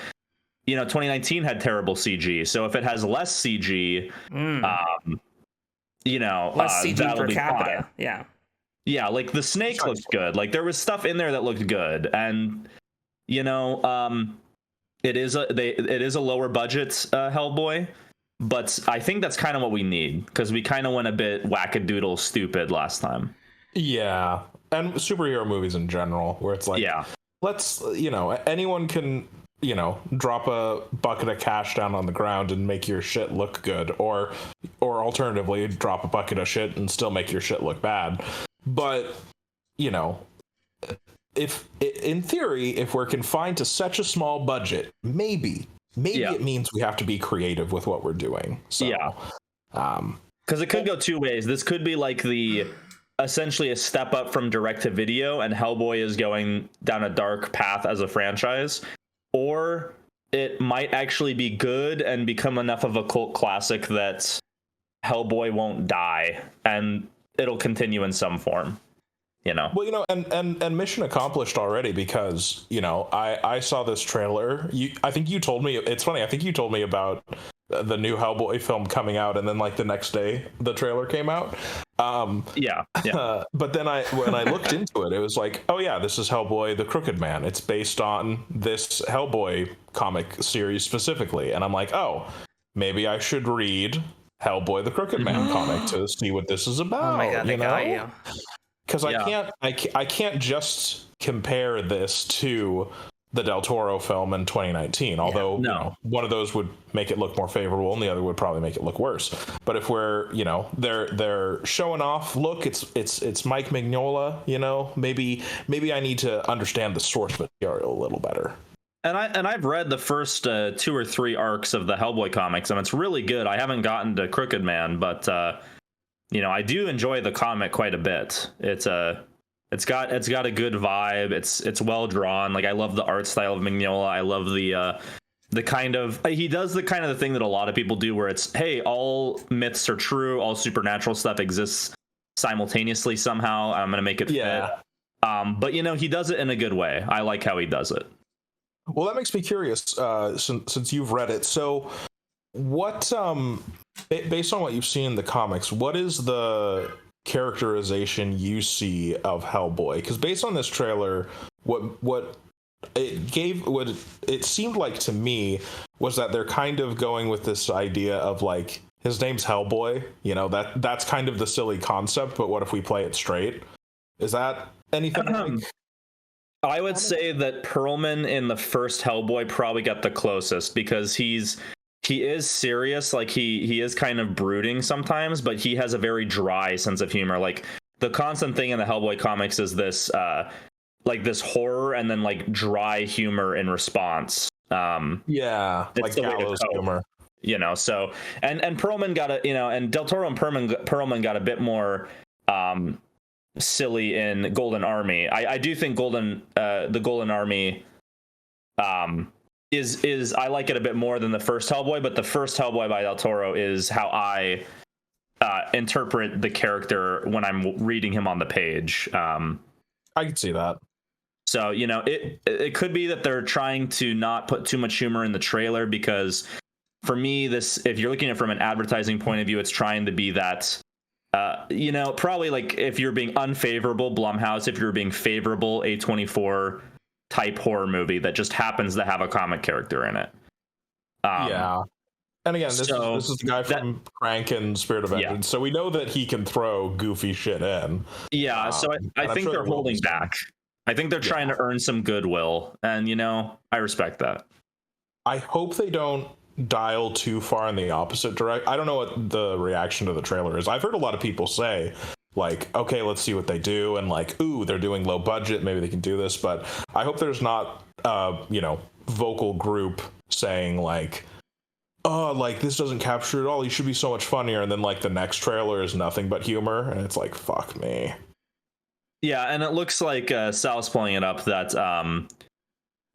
2019 had terrible CG. So if it has less CG, less CG that'll per be capita. fine. Yeah, like the snake looked good. Like there was stuff in there that looked good, and it is a lower budget Hellboy, but I think that's kind of what we need, because we kind of went a bit wackadoodle stupid last time. Yeah. And superhero movies in general, where it's like, let's, anyone can, drop a bucket of cash down on the ground and make your shit look good, or alternatively, drop a bucket of shit and still make your shit look bad. But, if in theory, if we're confined to such a small budget, maybe it means we have to be creative with what we're doing. So, because it could go two ways. This could be like essentially a step up from direct to video, and Hellboy is going down a dark path as a franchise, or it might actually be good and become enough of a cult classic that Hellboy won't die and it'll continue in some form. Well, and mission accomplished already, because I saw this trailer. I think you told me, it's funny, I think you told me about the new Hellboy film coming out, and then like the next day the trailer came out. Yeah. But then when I looked into it, it was like, oh yeah, this is Hellboy: The Crooked Man. It's based on this Hellboy comic series specifically, and I'm like, oh, maybe I should read Hellboy: The Crooked Man comic to see what this is about. Oh my god, they got you. Because I can't just compare this to the Del Toro film in 2019, although you know, one of those would make it look more favorable and the other would probably make it look worse. But if we're, you know, they're showing off, look, it's Mike Mignola, you know, maybe I need to understand the source material a little better. And I've read the first 2 or 3 arcs of the Hellboy comics, and it's really good. I haven't gotten to Crooked Man, but you know, I do enjoy the comic quite a bit. It's got a good vibe. It's well drawn. Like, I love the art style of Mignola. I love the kind of, he does the kind of the thing that a lot of people do, where it's, hey, all myths are true, all supernatural stuff exists simultaneously somehow. I'm gonna make it fit. But you know, he does it in a good way. I like how he does it. Well, that makes me curious, since you've read it. So, what based on what you've seen in the comics, what is the characterization you see of Hellboy? Because based on this trailer, what it seemed like to me was that they're kind of going with this idea of, like, his name's Hellboy, you know, that's kind of the silly concept, but what if we play it straight? Is that anything I would say that Perlman in the first Hellboy probably got the closest, because he is serious, like he is kind of brooding sometimes, but he has a very dry sense of humor. Like, the constant thing in the Hellboy comics is this like this horror and then like dry humor in response. Like gallows humor, you know. So and Perlman got a, you know, and Del Toro and Perlman got a bit more silly in Golden Army. I do think the Golden Army is I like it a bit more than the first Hellboy, but the first Hellboy by Del Toro is how I interpret the character when I'm reading him on the page. I can see that. So, you know, it could be that they're trying to not put too much humor in the trailer, because for me, this, if you're looking at it from an advertising point of view, it's trying to be that, you know, probably like if you're being unfavorable Blumhouse, if you're being favorable A24 type horror movie that just happens to have a comic character in it. And again, this is the guy from Crank and Spirit of Vengeance, so we know that he can throw goofy shit in. So I think they're holding back. I think they're trying to earn some goodwill, and, you know, I respect that. I hope they don't dial too far in the opposite direction. I don't know what the reaction to the trailer is. I've heard a lot of people say, like, okay, let's see what they do, and like, ooh, they're doing low budget, maybe they can do this. But I hope there's not you know, vocal group saying like, oh, like, this doesn't capture it all, he should be so much funnier, and then like the next trailer is nothing but humor, and it's like, fuck me. Yeah, and it looks like Sal's pulling it up that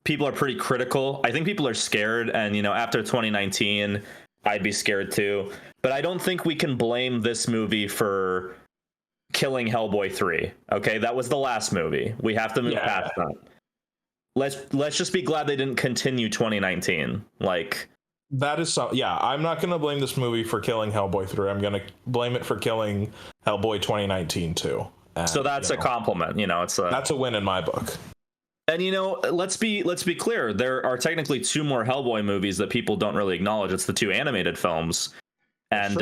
people are pretty critical. I think people are scared, and, you know, after 2019, I'd be scared too. But I don't think we can blame this movie for killing Hellboy 3. Okay, that was the last movie. We have to move past that. Let's just be glad they didn't continue 2019. Like, that is so. Yeah, I'm not gonna blame this movie for killing Hellboy 3. I'm gonna blame it for killing Hellboy 2019 too. And, so that's a compliment, you know. That's a win in my book. And, you know, let's be clear. There are technically 2 more Hellboy movies that people don't really acknowledge. It's the 2 animated films, and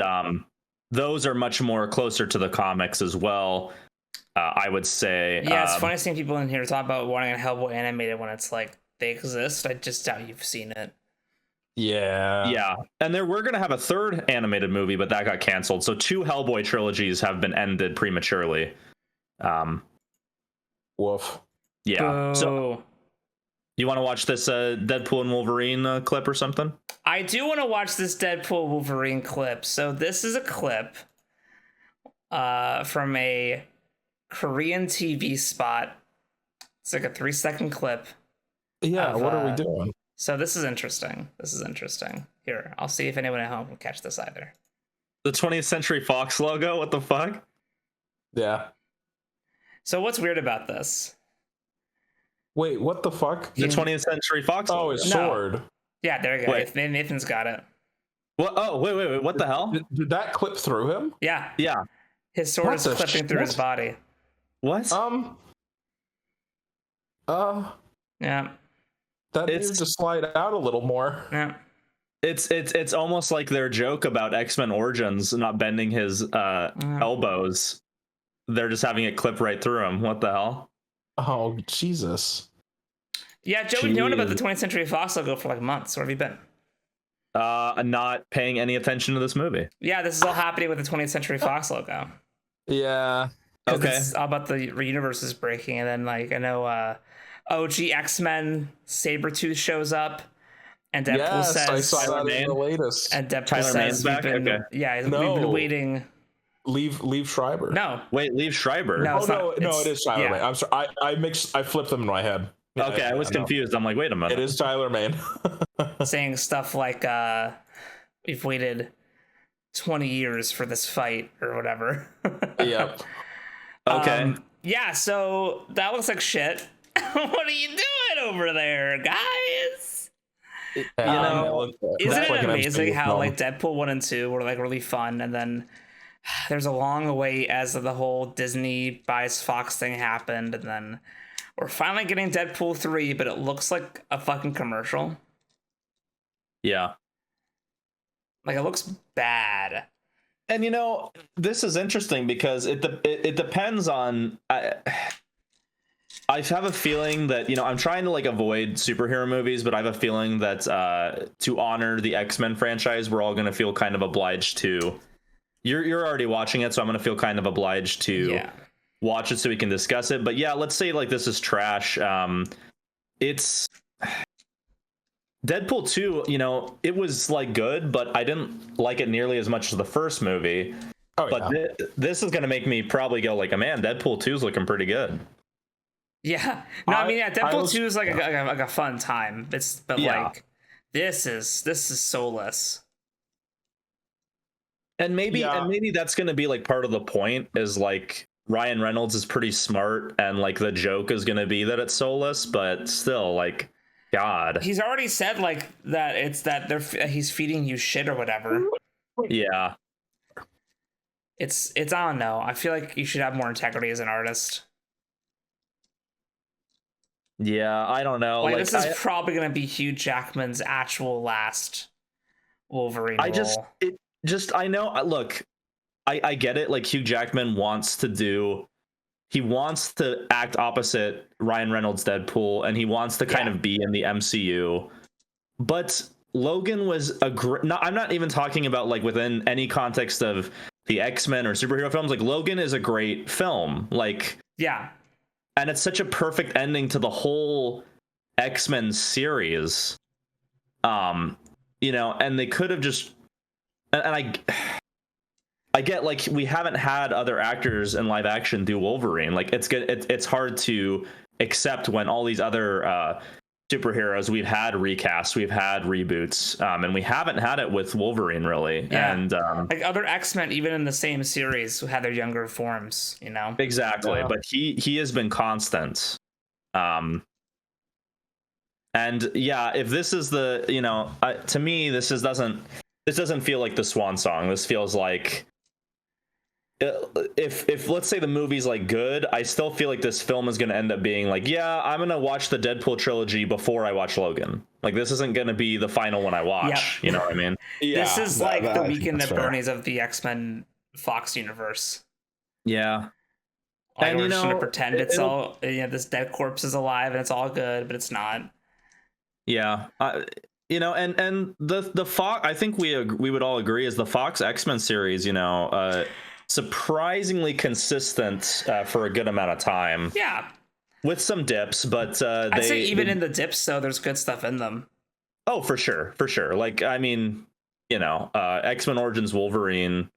those are much more closer to the comics as well. I would say. Yeah, it's funny seeing people in here talk about wanting a Hellboy animated when it's like they exist. I just doubt you've seen it. Yeah, and we're gonna have a 3rd animated movie, but that got canceled. So 2 Hellboy trilogies have been ended prematurely. Woof. Yeah. So you want to watch this Deadpool and Wolverine clip or something? I do want to watch this Deadpool Wolverine clip. So this is a clip from a Korean TV spot. It's like a 3-second clip. Yeah, what are we doing? So this is interesting. Here, I'll see if anyone at home will catch this either. The 20th Century Fox logo? What the fuck? Yeah. So what's weird about this? Wait, what the fuck? The 20th Century Fox logo. Oh, his sword. Yeah, there you go. Wait. Nathan's got it. What? Oh, wait. What the hell? Did that clip through him? Yeah. Yeah. His sword is clipping through his body. What? Yeah. That needs to slide out a little more. Yeah. It's almost like their joke about X-Men Origins not bending his elbows. They're just having it clip right through him. What the hell? Oh, Jesus. Yeah, Joe, we've known about the 20th Century Fox logo for like months. Where have you been? Not paying any attention to this movie. Yeah, this is all happening with the 20th Century Fox logo. Yeah. Okay. It's all about the universe is breaking, and then like I know OG X-Men Sabretooth shows up, and Deadpool says, I saw that in the latest. And Deadpool Tyler says, Mane's back? Okay. we've been waiting. Leave Schreiber. No. Wait, leave Schreiber. No, it is Tyler Mane. I'm sorry. I flipped them in my head. Okay, I was confused. I'm like, wait a minute. It is Tyler Mane. Saying stuff like, we've waited 20 years for this fight or whatever. Yep. Okay. Yeah, so that looks like shit. What are you doing over there, guys? You know, isn't it like amazing how like Deadpool 1 and 2 were like really fun, and then there's a long wait as the whole Disney buys Fox thing happened, and then we're finally getting Deadpool 3, but it looks like a fucking commercial. Yeah. Like it looks bad. And you know, this is interesting because it depends on. I have a feeling that, you know, I'm trying to like avoid superhero movies, but I have a feeling that to honor the X-Men franchise, we're all going to feel kind of obliged to. You're already watching it, so I'm going to feel kind of obliged to watch it so we can discuss it. But yeah, let's say like this is trash. It's Deadpool 2, you know, it was like good, but I didn't like it nearly as much as the first movie. This is going to make me probably go like, man, Deadpool 2 is looking pretty good. Yeah. No, I mean, Deadpool 2 is like a fun time. Like this is soulless. And maybe that's going to be like part of the point is like Ryan Reynolds is pretty smart and like the joke is going to be that it's soulless, but still like God. He's already said like that it's that he's feeding you shit or whatever. Yeah. It's I don't know. I feel like you should have more integrity as an artist. Yeah, I don't know. Like this is probably going to be Hugh Jackman's actual last Wolverine role. I know. Look, I get it. Like Hugh Jackman wants to act opposite Ryan Reynolds' Deadpool, and he wants to kind of be in the MCU. But Logan was I'm not even talking about like within any context of the X-Men or superhero films. Like Logan is a great film. Like and it's such a perfect ending to the whole X-Men series. You know, and they could have just. And I get like we haven't had other actors in live action do Wolverine. Like it's good. It's hard to accept when all these other superheroes we've had recasts, we've had reboots, and we haven't had it with Wolverine really. Yeah. And like other X-Men, even in the same series, who had their younger forms. You know exactly. Yeah. But he has been constant. And yeah, if this is the to me this doesn't feel like the swan song. This feels like if let's say the movie's like good, I still feel like this film is going to end up being like, yeah, I'm going to watch the Deadpool trilogy before I watch Logan. Like this isn't going to be the final one I watch. Yep. You know what I mean? This is like the Weekend at Bernie's of the X-Men Fox universe. Yeah. And we're just going to pretend it's all, this dead corpse is alive and it's all good, but it's not. Yeah. And the Fox, I think we would all agree, is the Fox X-Men series, surprisingly consistent for a good amount of time. Yeah. With some dips, but I'd say even in the dips, though, there's good stuff in them. Oh, for sure. Like, I mean, X-Men Origins Wolverine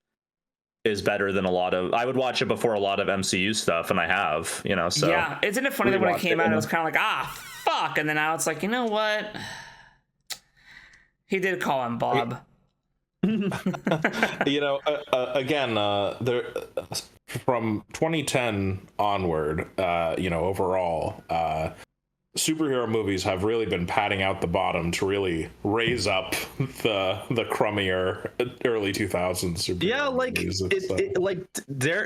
is better than a lot of. I would watch it before a lot of MCU stuff, and I have, so. Yeah, isn't it funny that when it came out, it was kind of like, fuck, and then now it's like, you know what? He did call him Bob. Again, there from 2010 onward, overall, superhero movies have really been patting out the bottom to really raise up the crummier early 2000s superhero Yeah, like movies.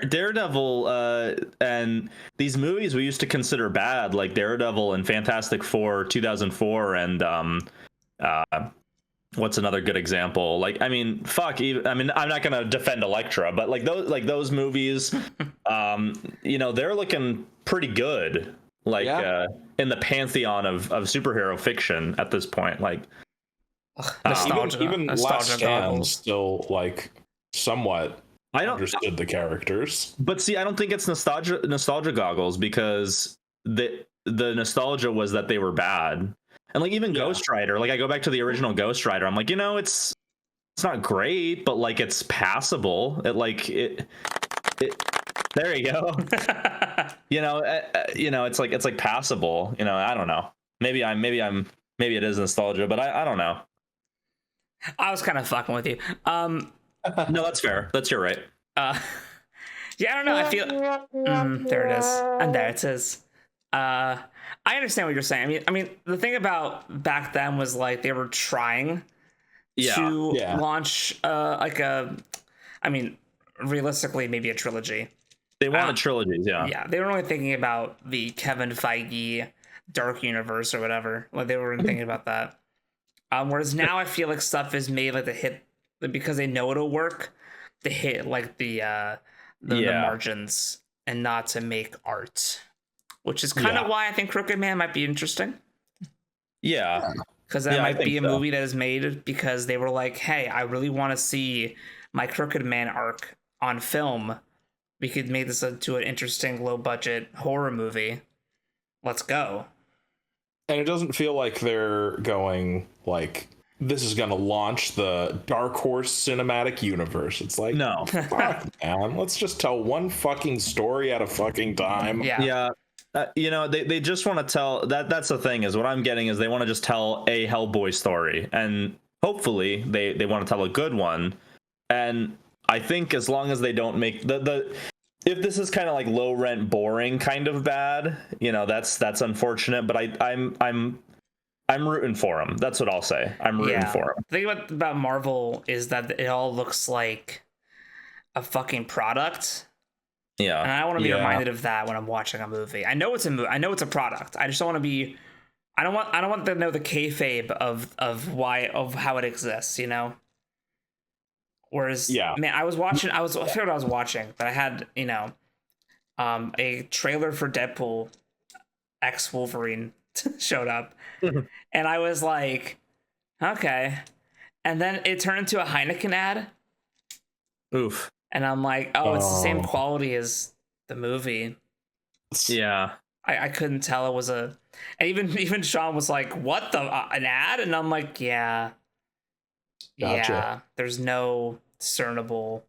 Daredevil and these movies we used to consider bad, like Daredevil and Fantastic Four 2004, and what's another good example? Like, I mean, I'm not gonna defend Elektra, but those movies, they're looking pretty good. Like in the pantheon of superhero fiction at this point, like even Last Stand still like somewhat understood the characters. But see, I don't think it's nostalgia goggles, because the nostalgia was that they were bad. And like even Ghost Rider, like I go back to the original Ghost Rider, I'm like, it's not great, but like it's passable. There you go. It's like passable. I don't know. Maybe it is nostalgia, but I don't know. I was kind of fucking with you. No, that's fair. You're right. Yeah, I don't know. I feel there it is, and there it is. I understand what you're saying. I mean, the thing about back then was like they were trying to launch realistically, maybe a trilogy. They wanted trilogies, yeah. Yeah, they were only thinking about the Kevin Feige Dark Universe or whatever. Like they weren't thinking about that. Whereas now I feel like stuff is made like the hit because they know it'll work. To hit like the margins and not to make art, which is kind of why I think Crooked Man might be interesting. Yeah, because that might be a movie that is made because they were like, "Hey, I really want to see my Crooked Man arc on film. We could make this into an interesting low budget horror movie. Let's go." And it doesn't feel like they're going like, this is going to launch the Dark Horse cinematic universe. It's like, no, fuck, man. Let's just tell one fucking story at a fucking time. Yeah. They just want to tell that's the thing, is what I'm getting is they want to just tell a Hellboy story, and hopefully they want to tell a good one. And I think as long as they don't make if this is kind of like low rent, boring kind of bad, that's unfortunate. But I'm rooting for him. That's what I'll say. I'm rooting for him. The thing about Marvel is that it all looks like a fucking product. Yeah. And I want to be reminded of that when I'm watching a movie. I know it's a movie. I know it's a product. I just don't want to be. I don't want to know the kayfabe of how it exists. Whereas, man, I forget what I was watching, but I had a trailer for Deadpool X Wolverine showed up, and I was like, okay, and then it turned into a Heineken ad. Oof. And I'm like, oh, it's the same quality as the movie. Yeah. I couldn't tell it was and even Sean was like, what an ad? And I'm like, yeah. Gotcha. Yeah. There's no discernible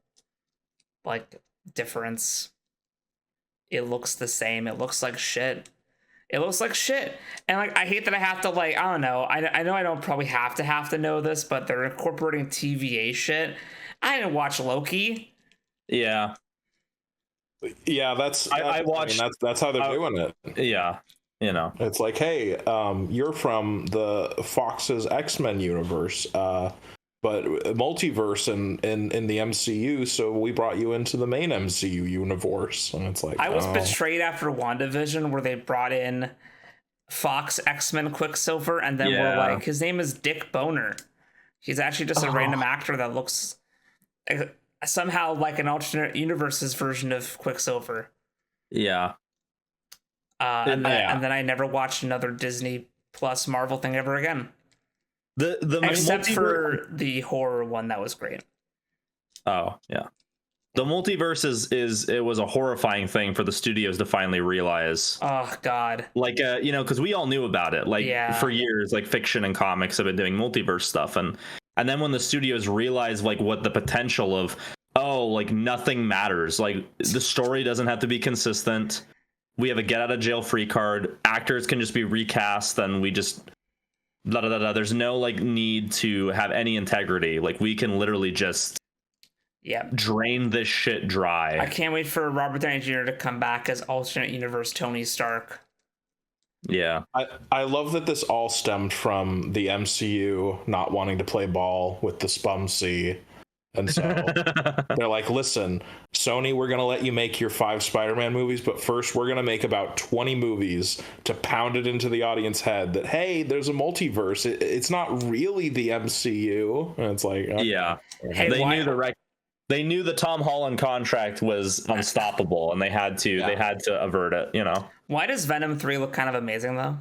like difference. It looks the same. It looks like shit. And like I hate that I have to like, I don't know. I know I don't probably have to know this, but they're incorporating TVA shit. I didn't watch Loki. Yeah. Yeah, that's how they're doing it. Yeah. It's like, hey, you're from the Fox's X-Men universe, but multiverse in the MCU, so we brought you into the main MCU universe. And it's like, I was betrayed after WandaVision, where they brought in Fox X-Men Quicksilver, and then we're like, his name is Dick Boner. He's actually just a random actor that looks somehow like an alternate universe's version of Quicksilver. Yeah. And then I never watched another Disney Plus Marvel thing ever again. Except for the horror one that was great. Oh yeah, the multiverse it was a horrifying thing for the studios to finally realize. Oh god, like because we all knew about it for years. Like fiction and comics have been doing multiverse stuff, and then when the studios realized like what the potential of like nothing matters, like the story doesn't have to be consistent. We have a get out of jail free card. Actors can just be recast, and we just. There's no like need to have any integrity. Like we can literally just drain this shit dry. I can't wait for Robert Downey Jr. to come back as alternate universe Tony Stark. Yeah. I love that this all stemmed from the MCU not wanting to play ball with the spumc. And so they're like, listen, Sony, we're going to let you make your 5 Spider-Man movies, but first we're going to make about 20 movies to pound it into the audience head that, hey, there's a multiverse. It's not really the MCU. And it's like, okay. Yeah. Hey, They knew the Tom Holland contract was unstoppable, and they had to avert it, you know. Why does Venom 3 look kind of amazing though?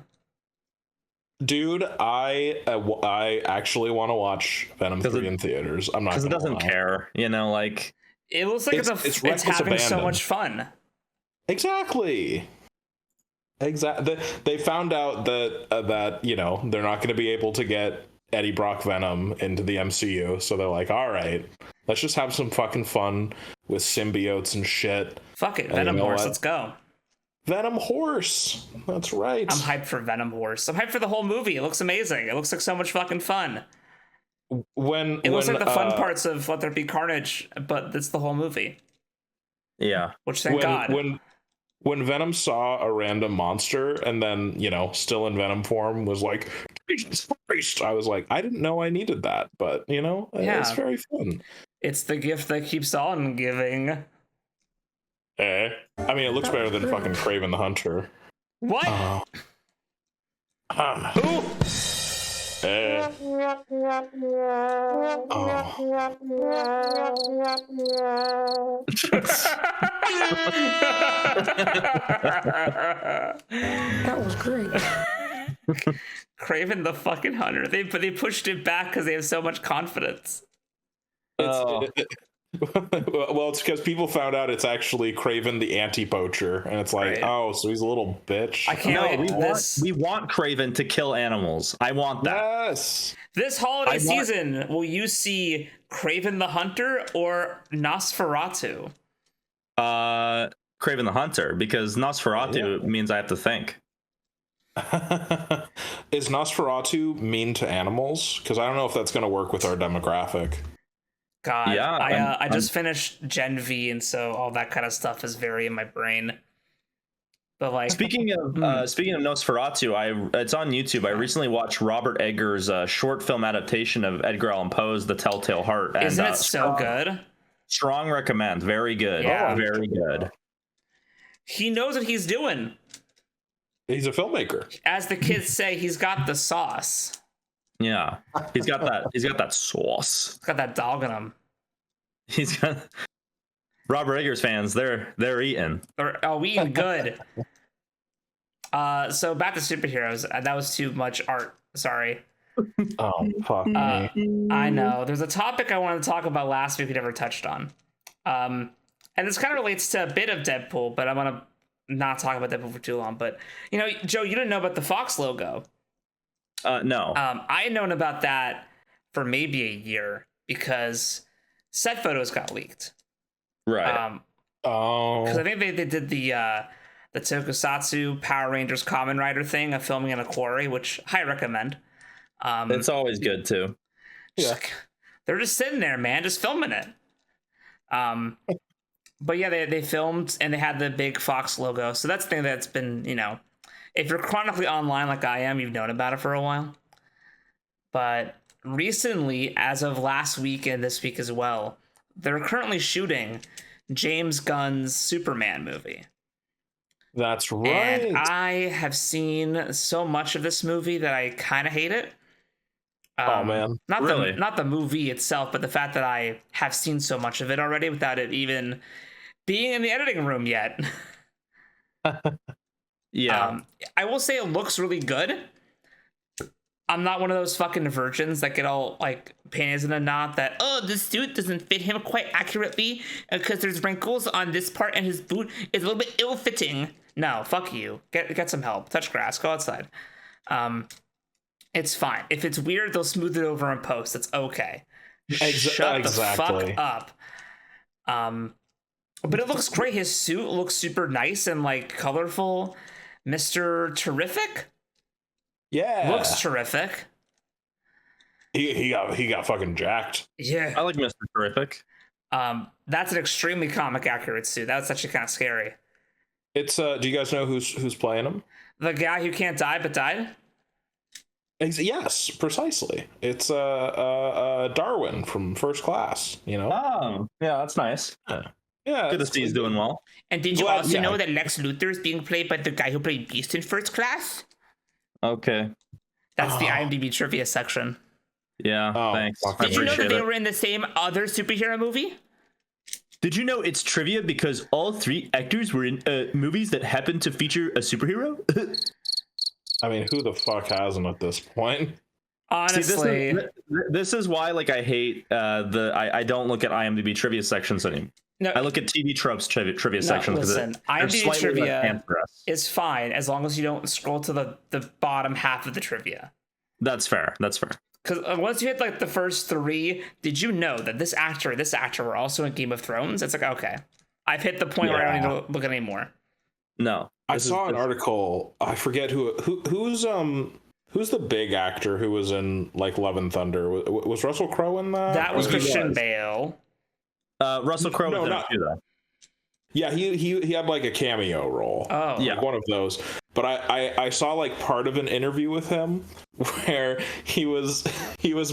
Dude, I actually want to watch Venom 3 in theaters. I'm not, because it doesn't lie. care, you know. Like, it looks like it's having so much fun. Exactly. They found out that you know, they're not going to be able to get Eddie Brock Venom into the MCU, so they're like, all right, let's just have some fucking fun with symbiotes and shit. Fuck it, Venom Horse, let's go. Venom Horse, that's right. I'm hyped for Venom Horse. I'm hyped for the whole movie. It looks amazing. It looks like so much fucking fun. It looks like the fun parts of Let There Be Carnage, but it's the whole movie. yeah. Which, thank God. When Venom saw a random monster and then, you know, still in Venom form was like, Jesus Christ, I was like, I didn't know I needed that, but, you know, it's very fun. It's the gift that keeps on giving. I mean, it looks better than fucking Kraven the Hunter. What? Ooh. That was great. Kraven the fucking Hunter. They pushed it back because they have so much confidence. Well, it's because people found out it's actually Kraven the anti-poacher, and it's like, oh, so he's a little bitch. I can't wait. We want Kraven to kill animals. I want that. Yes. This holiday season, will you see Kraven the Hunter or Nosferatu? Kraven the Hunter, because Nosferatu means I have to think. Is Nosferatu mean to animals? Because I don't know if that's going to work with our demographic. God, yeah, I just finished Gen V, and so all that kind of stuff is very in my brain. But like, speaking of Nosferatu, it's on YouTube. I recently watched Robert Eggers' short film adaptation of Edgar Allan Poe's The Telltale Heart. And, isn't it so good? Strong recommend. Very good. Yeah. Very good. He knows what he's doing. He's a filmmaker. As the kids say, he's got the sauce. Yeah, he's got that. He's got that sauce. He's got that dog in him. He's got Robert Eggers fans. They're eating. We eating good. So back to superheroes. That was too much art. Sorry. Oh fuck me. I know. There's a topic I wanted to talk about last week we never touched on. And this kind of relates to a bit of Deadpool, but I want to not talk about Deadpool for too long. But you know, Joe, you didn't know about the Fox logo. No. I had known about that for maybe a year because set photos got leaked. Right. Because I think they did the Tokusatsu Power Rangers Kamen Rider thing of filming in a quarry, which I recommend. It's always good too. Yeah. They're just sitting there, man, just filming it. But yeah, they filmed and they had the big Fox logo. So that's the thing that's been, you know, if you're chronically online like I am, you've known about it for a while. But recently, as of last week and this week as well, they're currently shooting James Gunn's Superman movie. That's right. And I have seen so much of this movie that I kind of hate it. Oh man, not the movie itself, but the fact that I have seen so much of it already without it even being in the editing room yet. Yeah. I will say it looks really good. I'm not one of those fucking virgins that get all like panties in a knot that, oh, this suit doesn't fit him quite accurately because there's wrinkles on this part and his boot is a little bit ill-fitting. No, fuck you. Get some help. Touch grass. Go outside. It's fine. If it's weird, they'll smooth it over in post. It's okay. Shut the fuck up. But it looks great. His suit looks super nice and like colorful. Mr. Terrific? Yeah. Looks terrific. He got fucking jacked. Yeah. I like Mr. Terrific. That's an extremely comic accurate suit. That's actually kind of scary. It's do you guys know who's playing him? The guy who can't die but died? Yes, precisely. It's Darwin from First Class, you know? Oh, yeah, that's nice. Yeah. Good to see he's doing well. And did you Well, also yeah. know that Lex Luthor is being played by the guy who played Beast in First Class? Okay. That's the IMDb trivia section. Yeah, Oh, thanks. fuck. I Did you know that appreciate they it. were in the same other superhero movie? Did you know it's trivia because all three actors were in movies that happened to feature a superhero? I mean, who the fuck hasn't at this point? Honestly, this is why like I hate I don't look at IMDb trivia sections anymore. no, I look at TV tropes trivia sections because listen, they're IMDb slightly trivia less hand for us. is fine as long as you don't scroll to the bottom half of the trivia. That's fair. That's fair. Because once you hit like the first three, did you know that this actor were also in Game of Thrones? It's like, okay, I've hit the point where I don't need to look anymore. No, I saw an article. I forget who's the big actor who was in like Love and Thunder. Was Russell Crowe in that? That was Or- Christian Bale. Russell Crowe No, was in not- it too, though. Yeah, he had like a cameo role. Oh, Yeah. Like one of those. But I saw like part of an interview with him where he was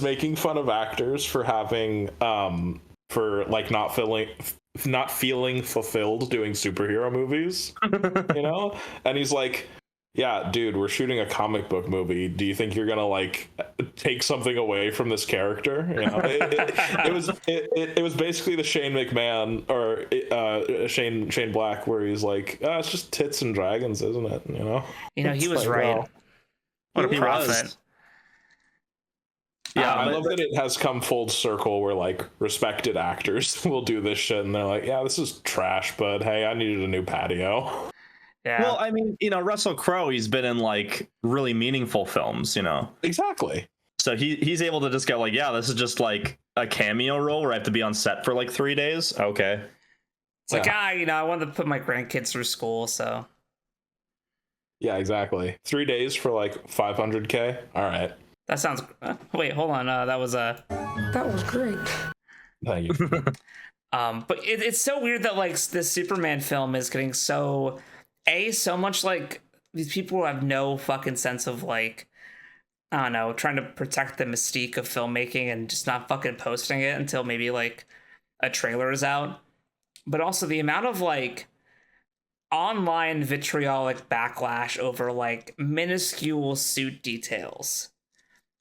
making fun of actors for having for like not feeling fulfilled doing superhero movies, you know? And he's like, yeah, dude, we're shooting a comic book movie. Do you think you're gonna like take something away from this character? You know, it was basically the Shane McMahon or Shane Black, where he's like, it's just tits and dragons, isn't it? You know, he It's was like, right. well, What a He prophet. was. Yeah, I but- love that it has come full circle where like respected actors will do this shit and they're like, yeah, this is trash, but hey, I needed a new patio. Yeah. Well, I mean, you know, Russell Crowe, he's been in like really meaningful films, you know. Exactly. So he's able to just go like, yeah, this is just like a cameo role where I have to be on set for like 3 days. Okay. it's like, I wanted to put my grandkids through school, so. Yeah, exactly. 3 days for like 500K. All right. That sounds. Wait, hold on. That was That was great. Thank you. But it's so weird that like this Superman film is getting so much like these people who have no fucking sense of like, I don't know, trying to protect the mystique of filmmaking and just not fucking posting it until maybe like a trailer is out. But also the amount of like online vitriolic backlash over like minuscule suit details.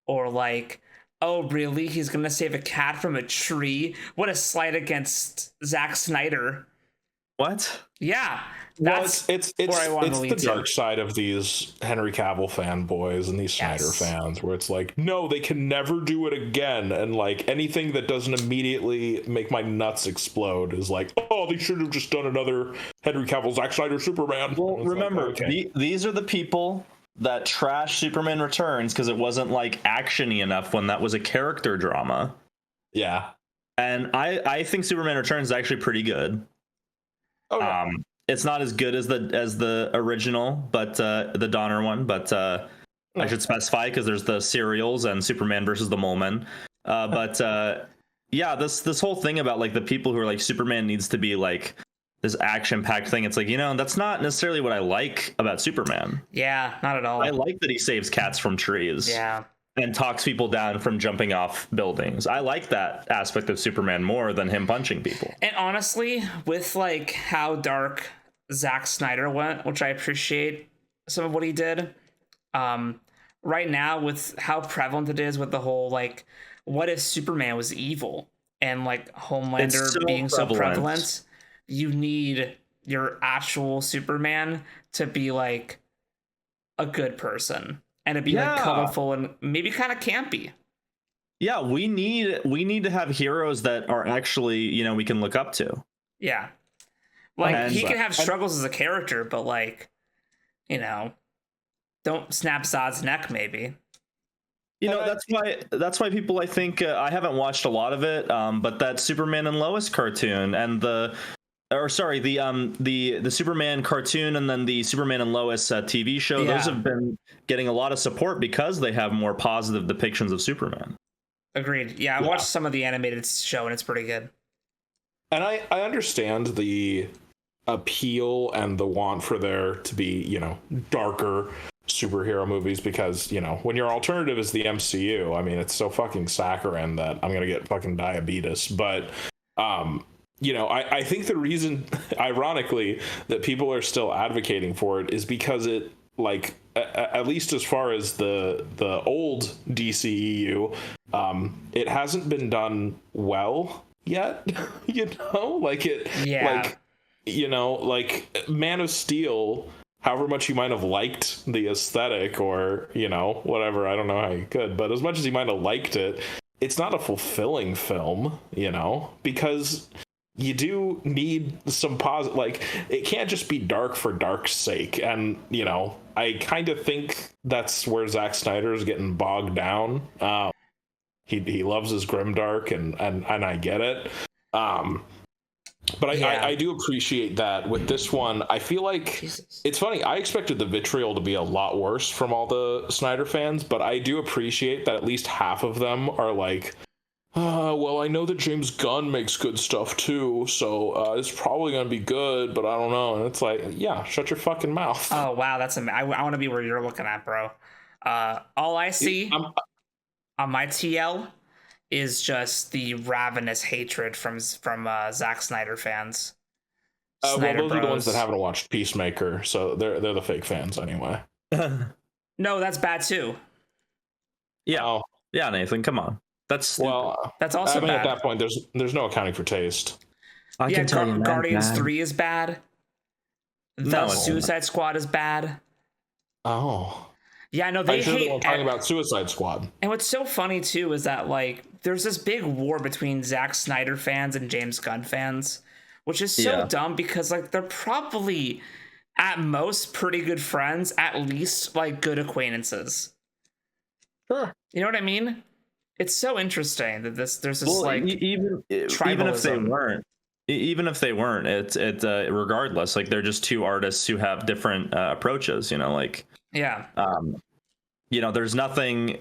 Or like, oh really? He's gonna save a cat from a tree? What a slight against Zack Snyder. What? Yeah. Well, That's it's where I wanted to the lead to. dark side of these Henry Cavill fanboys and these Snyder Yes. fans, where it's like, no, they can never do it again, and like anything that doesn't immediately make my nuts explode is like, oh, they should have just done another Henry Cavill Zack Snyder Superman. Well, And it's like, remember, okay. these are the people that trash Superman Returns because it wasn't like actiony enough when that was a character drama. Yeah. And I think Superman Returns is actually pretty good. Oh, yeah. It's not as good as the original, but the Donner one. But I should specify because there's the serials and Superman versus the Mole Men. Yeah, this whole thing about like the people who are like Superman needs to be like this action-packed thing. It's like, you know, that's not necessarily what I like about Superman. Yeah, not at all. I like that he saves cats from trees. Yeah. And talks people down from jumping off buildings. I like that aspect of Superman more than him punching people. And honestly, with like how dark Zack Snyder went, which I appreciate some of what he did, right now with how prevalent it is with the whole like, what if Superman was evil and like Homelander It's so being so prevalent. prevalent, you need your actual Superman to be like a good person and to be like Yeah. colorful and maybe kind of campy. Yeah, we need to have heroes that are actually, you know, we can look up to. Yeah. Like And- he can have struggles as a character, but like, you know, don't snap Zod's neck maybe. You know, that's why people, I think, I haven't watched a lot of it, but that Superman and Lois cartoon and the Superman cartoon and then the Superman and Lois TV show, Yeah. those have been getting a lot of support because they have more positive depictions of Superman. Agreed. Yeah, I watched some of the animated show and it's pretty good. And I understand the appeal and the want for there to be, darker superhero movies, because, when your alternative is the MCU, I mean, it's so fucking saccharine that I'm gonna get fucking diabetes. But I think the reason, ironically, that people are still advocating for it is because it, like, at least as far as the old DCEU, it hasn't been done well yet. Like Man of Steel, however much you might have liked the aesthetic or, whatever, I don't know how you could, but as much as you might have liked it, it's not a fulfilling film, because you do need some positive, like, it can't just be dark for dark's sake. And, I kind of think that's where Zack Snyder is getting bogged down. He loves his grimdark, and I get it. But I do appreciate that with this one. I feel like it's funny. I expected the vitriol to be a lot worse from all the Snyder fans, but I do appreciate that at least half of them are like, well, I know that James Gunn makes good stuff too, so it's probably going to be good, but I don't know. And it's like, yeah, shut your fucking mouth. Oh, wow. I want to be where you're looking at, bro. All I see on my TL is just the ravenous hatred from Zack Snyder fans. Well, those are the ones that haven't watched Peacemaker, so they're the fake fans anyway. No, that's bad too. Yeah, yeah, Nathan, come on. That's also bad. At that point, there's no accounting for taste. Guardians 3 is bad. The Suicide Squad is bad. Oh. Yeah, no, they hate. I'm talking about Suicide Squad. And what's so funny too is that, like, there's this big war between Zack Snyder fans and James Gunn fans, which is so dumb because, like, they're probably at most pretty good friends, at least like good acquaintances. Sure. You know what I mean? It's so interesting that there's this even if they weren't, it's regardless, like, they're just two artists who have different approaches, there's nothing.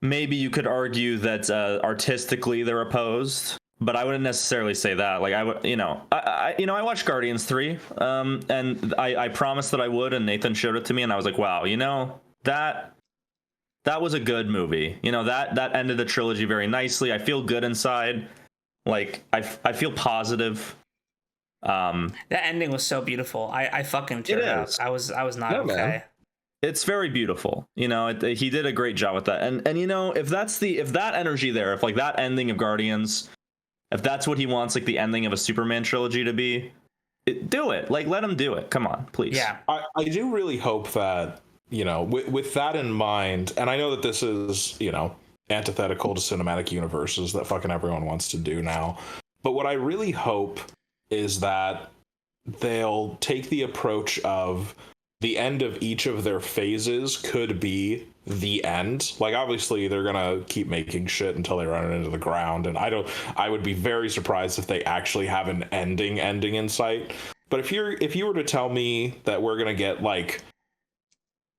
Maybe you could argue that artistically they're opposed, but I wouldn't necessarily say that. Like, I would, I watched Guardians 3, and I promised that I would, and Nathan showed it to me, and I was like, wow, that was a good movie. That ended the trilogy very nicely. I feel good inside. Like, I feel positive. That ending was so beautiful. I fucking teared up. I was not okay. Man. It's very beautiful. He did a great job with that. And if that energy there, if like that ending of Guardians, if that's what he wants, like the ending of a Superman trilogy to be, do it. Like, let him do it. Come on, please. Yeah. I do really hope that, with that in mind, and I know that this is, antithetical to cinematic universes that fucking everyone wants to do now, but what I really hope is that they'll take the approach of the end of each of their phases could be the end. Like, obviously they're gonna keep making shit until they run it into the ground, and I would be very surprised if they actually have an ending in sight. But if you were to tell me that we're gonna get like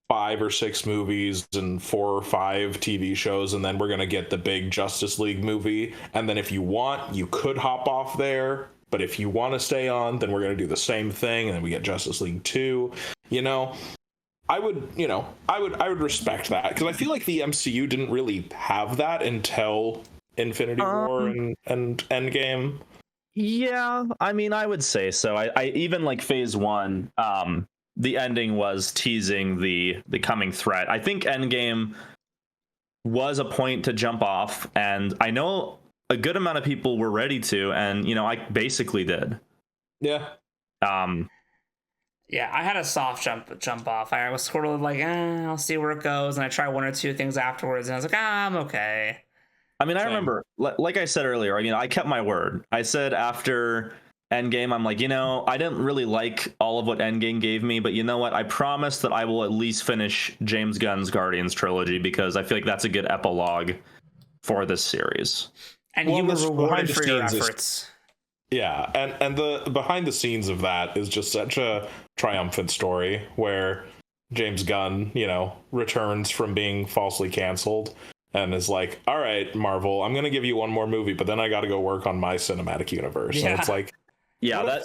5 or 6 movies and 4 or 5 TV shows, and then we're gonna get the big Justice League movie, and then if you want, you could hop off there, but if you want to stay on, then we're gonna do the same thing, and then we get Justice League 2. I would respect that, because I feel like the MCU didn't really have that until Infinity War and Endgame. Yeah, I mean, I would say so. I even like Phase 1, the ending was teasing the coming threat. I think Endgame was a point to jump off, and I know a good amount of people were ready to, and I basically did. Yeah. Yeah, I had a soft jump off. I was sort of like, I'll see where it goes, and I tried 1 or 2 things afterwards, and I was like, I'm okay. I mean, I remember, like I said earlier, I kept my word. I said after Endgame, I'm like, I didn't really like all of what Endgame gave me, but you know what? I promise that I will at least finish James Gunn's Guardians trilogy, because I feel like that's a good epilogue for this series. And you were rewarded for your efforts. Yeah, and the behind the scenes of that is just such a triumphant story where James Gunn, returns from being falsely canceled and is like, all right, Marvel, I'm going to give you 1 more movie, but then I got to go work on my cinematic universe. Yeah. And it's like, Yeah,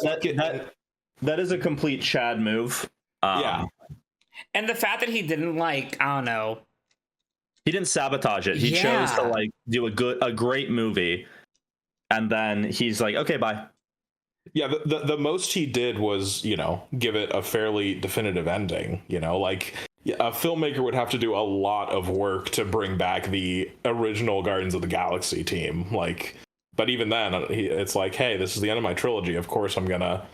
that is a complete Chad move. Yeah. And the fact that he didn't I don't know. He didn't sabotage it. He chose to do a great movie, and then he's like, okay, bye. Yeah, the most he did was, give it a fairly definitive ending. A filmmaker would have to do a lot of work to bring back the original Guardians of the Galaxy team. But even then, it's like, hey, this is the end of my trilogy. Of course, I'm gonna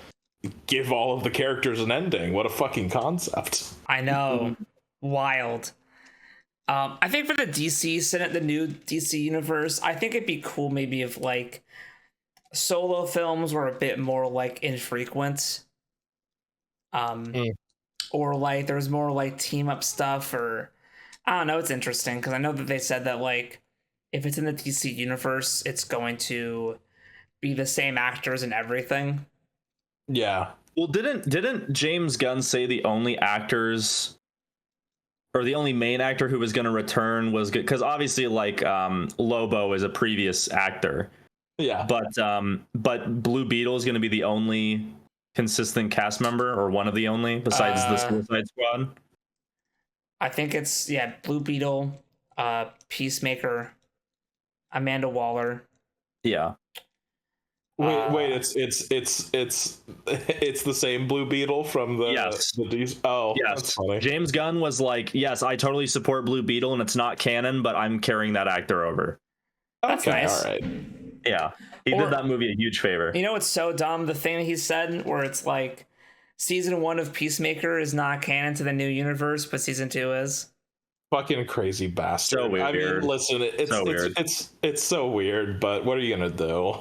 give all of the characters an ending. What a fucking concept! I know, wild. I think for the the new DC universe, I think it'd be cool maybe if solo films were a bit more infrequent. Or there's more team up stuff, or I don't know. It's interesting because I know that they said that if it's in the DC universe, it's going to be the same actors and everything. Yeah. Well, didn't James Gunn say the only actors, or the only main actor who was going to return was good? Because obviously, Lobo is a previous actor. Yeah. But Blue Beetle is going to be the only consistent cast member, or one of the only, besides the Suicide Squad. I think it's Blue Beetle, Peacemaker, Amanda Waller. Yeah. Wait, it's the same Blue Beetle from the Oh, yes. That's funny. James Gunn was like, yes, I totally support Blue Beetle, and it's not canon, but I'm carrying that actor over. That's okay, nice. All right. Yeah, he did that movie a huge favor. You know what's so dumb? The thing he said, where it's season 1 of Peacemaker is not canon to the new universe, but season 2 is. Fucking crazy bastard. So weird. I mean, listen, it's so weird, but what are you gonna do?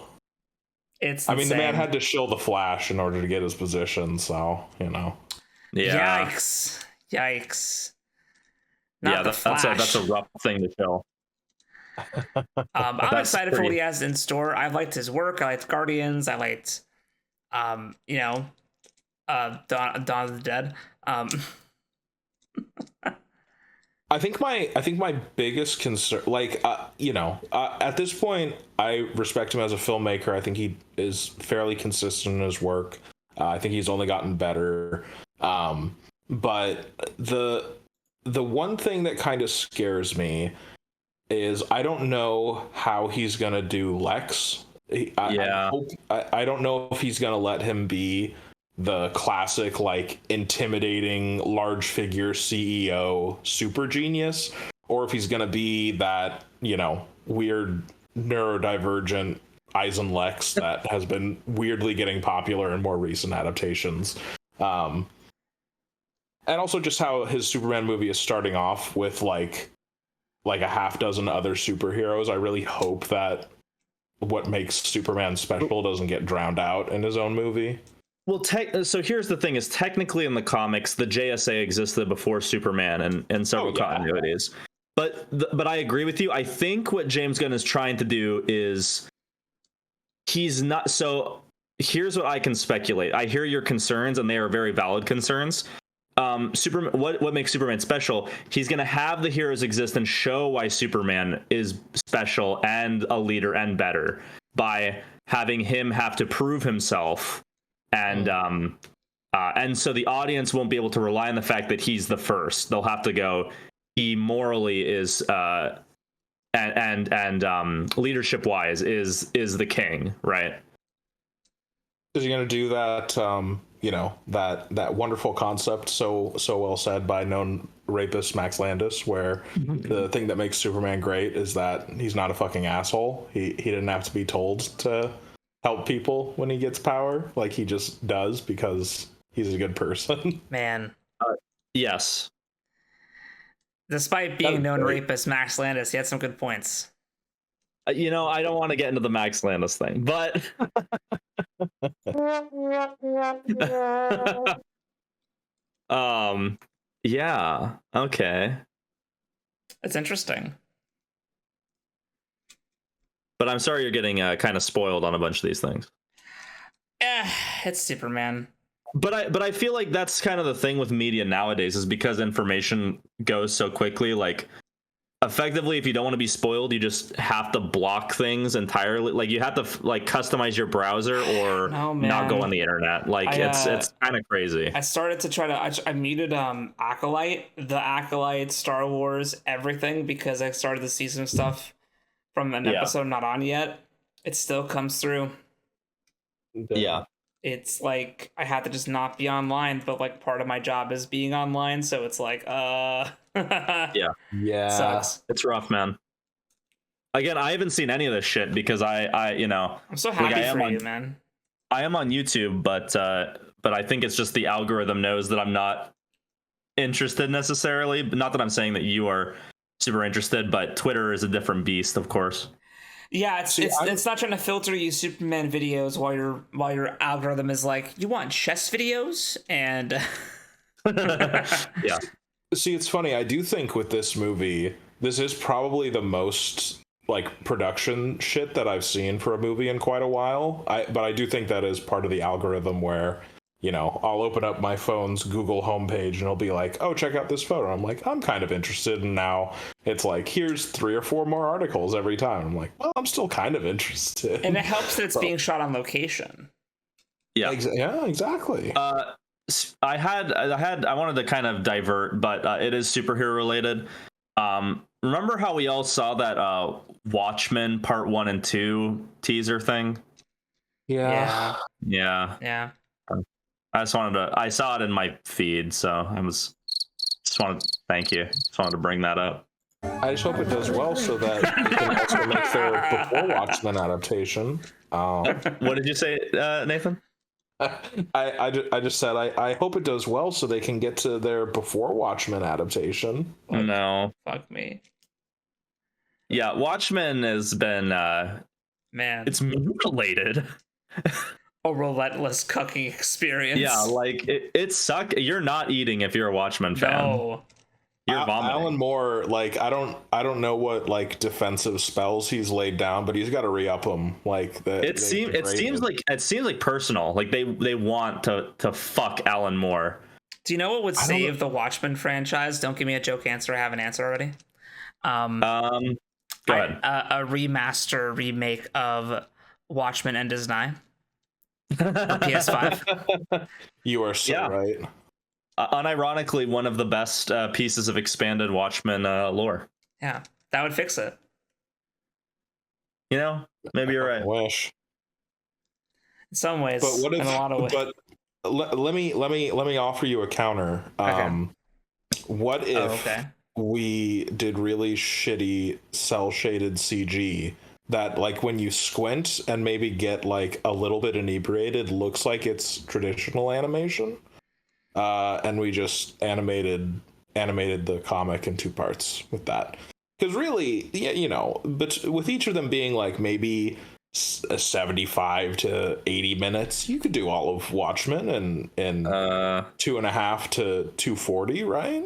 It's I mean, the man had to shill the Flash in order to get his position, so Yeah. Yikes. That's a rough thing to shill. I'm excited for what he has in store. I liked his work. I liked Guardians. I liked, Dawn of the Dead. I think my biggest concern, at this point, I respect him as a filmmaker. I think he is fairly consistent in his work. I think he's only gotten better. But the one thing that kind of scares me is I don't know how he's gonna do Lex. I don't know if he's gonna let him be the classic intimidating large figure CEO super genius, or if he's gonna be that weird neurodivergent Eisen Lex that has been weirdly getting popular in more recent adaptations. And also just how his Superman movie is starting off with a half dozen other superheroes. I really hope that what makes Superman special doesn't get drowned out in his own movie. Well, so here's the thing: is technically in the comics, the JSA existed before Superman and several continuities. But I agree with you. I think what James Gunn is trying to do is he's not. So here's what I can speculate. I hear your concerns, and they are very valid concerns. Superman, what makes Superman special? He's going to have the heroes exist and show why Superman is special and a leader and better by having him have to prove himself, and so the audience won't be able to rely on the fact that he's the first. They'll have to go, he morally is and leadership wise is the king, right? Is he going to do that? That wonderful concept so well said by known rapist Max Landis, where the thing that makes Superman great is that he's not a fucking asshole. He didn't have to be told to help people when he gets power. He just does because he's a good person. Man. Yes. Despite being known rapist Max Landis, he had some good points. I don't want to get into the Max Landis thing, but yeah, okay. It's interesting. But I'm sorry you're getting kind of spoiled on a bunch of these things. It's Superman. But I feel like that's kind of the thing with media nowadays, is because information goes so quickly. effectively, if you don't want to be spoiled, you just have to block things entirely. Like you have to like customize your browser or not go on the internet. Like it's kind of crazy. I started to try to I muted Acolyte, the Acolyte, Star Wars, everything, because I started to see some stuff from an episode not on yet. It still comes through. Yeah. It's like I have to just not be online, but like part of my job is being online, so it's like yeah sucks. It's rough, man. Again, I haven't seen any of this shit because I you know, I'm so happy for you, man. I am on YouTube, but I think it's just the algorithm knows that I'm not interested necessarily. But not that I'm saying that you are super interested, but Twitter is a different beast, of course. Yeah, it's not trying to filter you Superman videos while your algorithm is like, you want chess videos? And yeah. See, it's funny. I do think with this movie, this is probably the most like production shit that I've seen for a movie in quite a while. But I do think that is part of the algorithm where, you know, I'll open up my phone's Google homepage and it'll be like, oh, check out this photo. I'm like, I'm kind of interested. And now it's like, here's 3 or 4 more articles every time. I'm like, well, I'm still kind of interested. And it helps that it's being shot on location. Yeah. Yeah, exactly. I wanted to kind of divert, but it is superhero related. Remember how we all saw that Watchmen Part 1 and 2 teaser thing? Yeah. I saw it in my feed, so thank you. Just wanted to bring that up. I just hope it does well so that you can also make their Before Watchmen adaptation. What did you say, Nathan? I just said I hope it does well so they can get to their Before Watchmen adaptation. Oh, no. Fuck me. Yeah, Watchmen has been man, it's mutilated. A relentless cucking experience. Yeah, like it sucked. You're not eating if you're a Watchmen fan. No. You're vomiting. Alan Moore, like I don't know what like defensive spells he's laid down, but he's got to re-up them. Like that. It seems like personal. Like they want to fuck Alan Moore. Do you know what would save the Watchmen franchise? Don't give me a joke answer. I have an answer already. Go ahead. A remaster remake of Watchmen End is Nigh. For PS5. You are so right. Unironically, one of the best pieces of expanded Watchmen lore. Yeah, that would fix it. You know, maybe you're right. Wish. In some ways, but what if, in a lot of ways. But let me offer you a counter. Okay. What if we did really shitty cell shaded CG that, like, when you squint and maybe get like a little bit inebriated, looks like it's traditional animation, and we just animated the comic in 2 parts with that? Because really, yeah, you know, but with each of them being like maybe 75 to 80 minutes, you could do all of Watchmen in 2.5 to 240, right?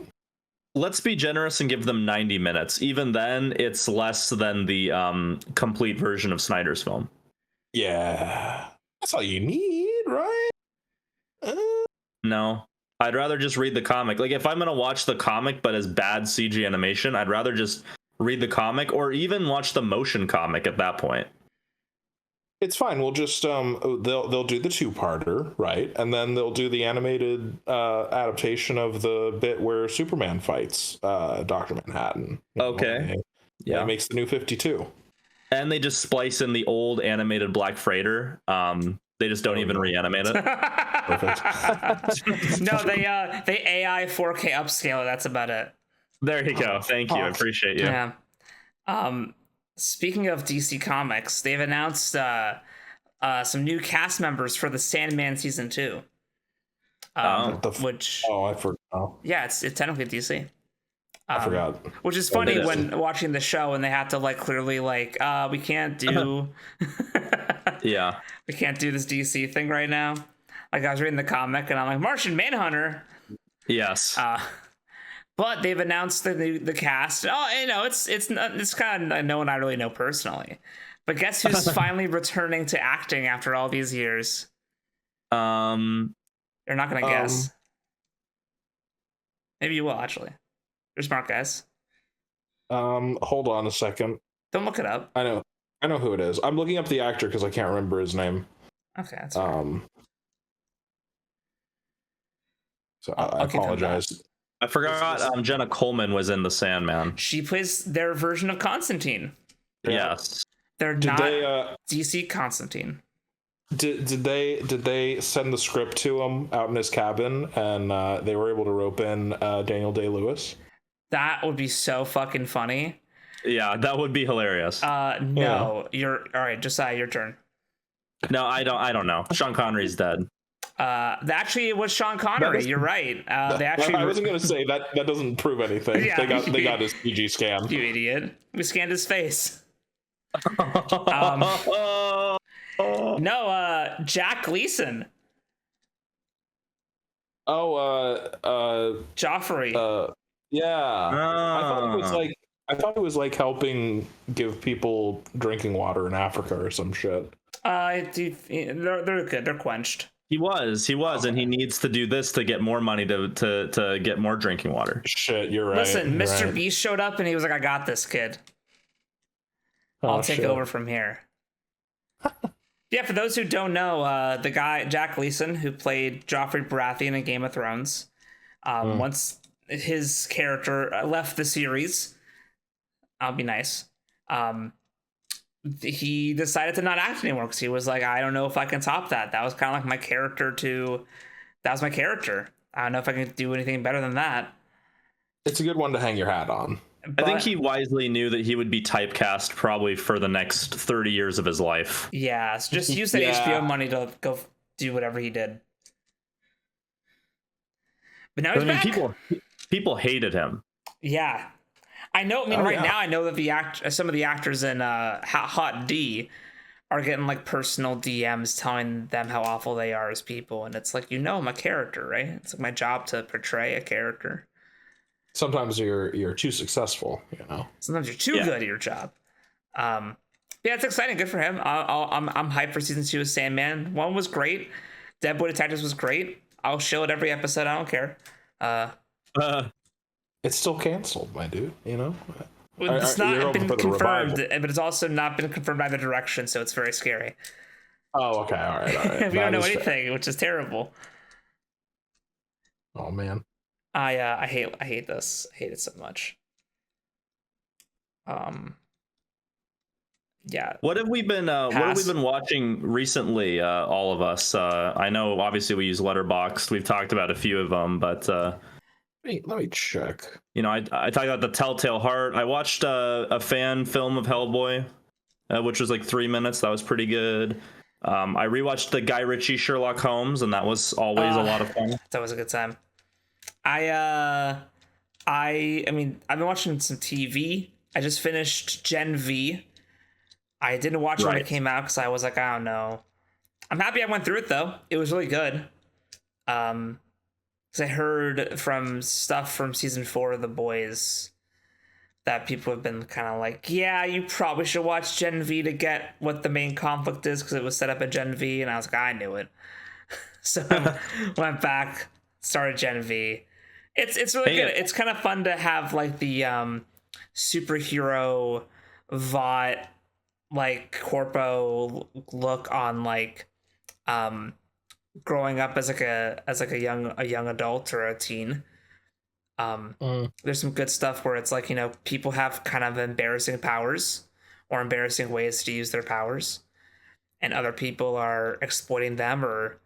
Let's be generous and give them 90 minutes. Even then, it's less than the complete version of Snyder's film. Yeah, that's all you need, right? No, I'd rather just read the comic. Like, if I'm gonna watch the comic but as bad CG animation, I'd rather just read the comic or even watch the motion comic at that point. It's fine. We'll just they'll do the 2-parter, right? And then they'll do the animated adaptation of the bit where Superman fights Dr. Manhattan. Okay. Yeah, it makes the New 52. And they just splice in the old animated Black Freighter. They just don't even reanimate it. Perfect. No, they AI 4K upscale. That's about it. There you go. Thank you. I appreciate you. Yeah. Speaking of DC Comics, they've announced some new cast members for the Sandman season 2. Which I forgot. Yeah, it's technically DC. I forgot. Which is funny when watching the show and they have to like clearly like we can't do yeah, we can't do this DC thing right now. Like, I was reading the comic and I'm like, Martian Manhunter. Yes. But they've announced the cast. Oh, you know, it's kind of no one I really know personally. But guess who's finally returning to acting after all these years? You're not gonna guess. Maybe you will, actually. You're smart guys. Hold on a second. Don't look it up. I know who it is. I'm looking up the actor because I can't remember his name. Okay, that's fine. So I apologize. I forgot Jenna Coleman was in The Sandman. She plays their version of Constantine. Yeah. Yes. They're Did not they, DC Constantine. Did they send the script to him out in his cabin, and they were able to rope in Daniel Day-Lewis? That would be so fucking funny. Yeah, that would be hilarious. No, you're all right. Josiah, your turn. No, I don't know. Sean Connery's dead. Actually, it was Sean Connery. You're right. They actually. I wasn't gonna say that. That doesn't prove anything. Yeah, they got his PG scan. You idiot! We scanned his face. No, Jack Gleason. Joffrey. Yeah. I thought it was like helping give people drinking water in Africa or some shit. They're good. They're quenched. He was, and he needs to do this to get more money to get more drinking water. Shit, you're right. Listen, you're Mr. right. Beast showed up and he was like, "I got this, kid. I'll take over from here." Yeah, for those who don't know, the guy Jack Gleason, who played Joffrey Baratheon in Game of Thrones, once his character left the series, I'll be nice. He decided to not act anymore because he was like, I don't know if I can top that. That was kind of like my character that was my character. I don't know if I can do anything better than that. It's a good one to hang your hat on. I think he wisely knew that he would be typecast probably for the next 30 years of his life. Yeah, so just use that HBO money to go do whatever he did. But now he's back. People hated him. Yeah. I know. I mean, now I know that some of the actors in Hot D are getting like personal DMs telling them how awful they are as people, and it's like, I'm a character, right? It's like my job to portray a character. Sometimes you're too successful, Sometimes you're too good at your job. Yeah, it's exciting. Good for him. I'm hyped for season 2 of Sandman. 1 was great. Dead Boy Detectives was great. I'll show it every episode. I don't care. It's still canceled, my dude. It's not been confirmed, but it's also not been confirmed either direction, so it's very scary. Oh, okay, all right. We don't know anything, which is terrible. Oh man, I hate this. I hate it so much. Yeah. What have we been watching recently? All of us. I know, obviously, we use Letterboxd. We've talked about a few of them, but. Let me check. I talked about the Telltale Heart. I watched a fan film of Hellboy, which was like 3 minutes. That was pretty good. I rewatched the Guy Ritchie Sherlock Holmes, and that was always a lot of fun. That was a good time. I mean, I've been watching some TV. I just finished Gen V. I didn't watch it when it came out because I was like, I don't know. I'm happy I went through it though. It was really good. Because I heard from stuff from season 4 of The Boys that people have been kind of like, yeah, you probably should watch Gen V to get what the main conflict is because it was set up at Gen V, and I was like, I knew it. So I went back, started Gen V. It's really good. It's kind of fun to have like the superhero Vought like corpo look on like growing up as a young adult or a teen. There's some good stuff where it's like, people have kind of embarrassing powers or embarrassing ways to use their powers, and other people are exploiting them or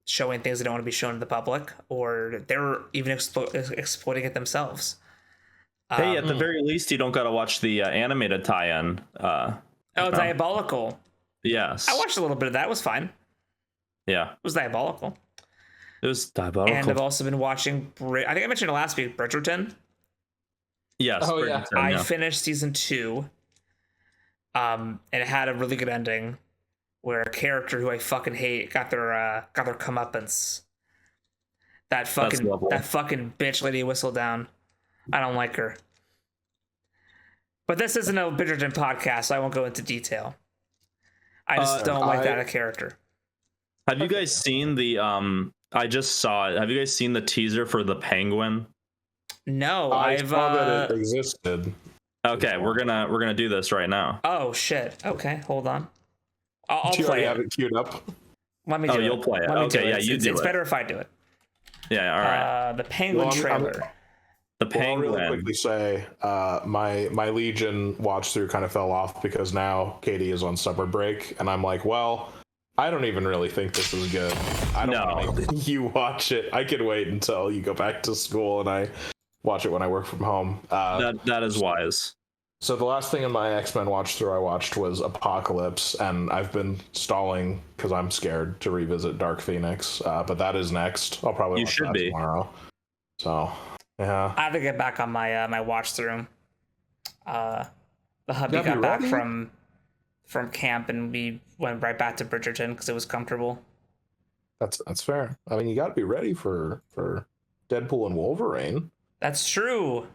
showing things they don't want to be shown to the public, or they're even exploiting it themselves. Hey, at the very least, you don't gotta watch the animated tie-in. Diabolical. Yes, I watched a little bit of that. It was fine. Yeah, it was diabolical. It was diabolical. And I've also been watching, I think I mentioned it last week, Bridgerton. Yes. Oh, yeah. I finished season 2. And it had a really good ending where a character who I fucking hate got their comeuppance. That fucking bitch Lady Whistledown. I don't like her. But this isn't a Bridgerton podcast, so I won't go into detail. I just don't like that character. Have you guys seen the I just saw it. Have you guys seen the teaser for The Penguin? No, I saw that it existed. Okay, we're gonna do this right now. Oh shit. Okay, hold on. I'll Do you play already it. have it queued up? Let me do it. You'll play it. Let me do Okay, it. yeah, you do It's it. better if I do it. Yeah, all right. The Penguin trailer. The Well, I'll Penguin. really quickly say my Legion watch through kind of fell off because now Katie is on summer break, and I'm like, well, I don't even really think this is good. I don't want to make you watch it. I can wait until you go back to school and I watch it when I work from home. That is wise. So the last thing in my X-Men watch through I watched was Apocalypse, and I've been stalling because I'm scared to revisit Dark Phoenix. But that is next. I'll probably watch that tomorrow. So yeah, I have to get back on my my watch through. The hubby got back from camp, and we went right back to Bridgerton because it was comfortable. That's fair. I mean, you got to be ready for Deadpool and Wolverine. That's true.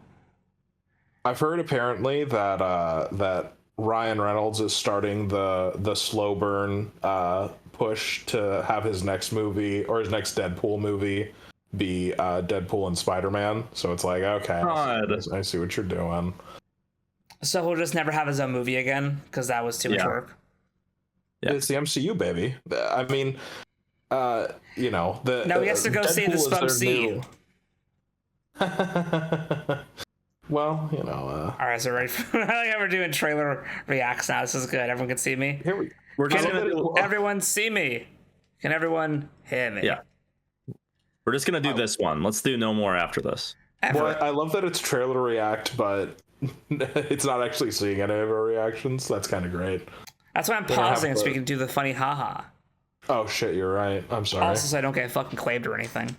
I've heard apparently that that Ryan Reynolds is starting the slow burn push to have his next movie or his next Deadpool movie be Deadpool and Spider-Man. So it's like, okay, I see what you're doing. So he'll just never have his own movie again because that was too much work. Yeah. It's the MCU, baby. I mean, you know, no, he has to go see the Spum C. Well, you know. All right, so ready for we're doing trailer reacts now. This is good. Everyone can see me. Here we go. We're just gonna everyone see me. Can everyone hear me? Yeah. We're just gonna do this one. Let's do no more after this. Well, I love that it's trailer react, but it's not actually seeing any of our reactions. That's kind of great. That's why I'm pausing so we can do the funny haha. Oh shit, you're right. I'm sorry. Also, so I don't get fucking claimed or anything.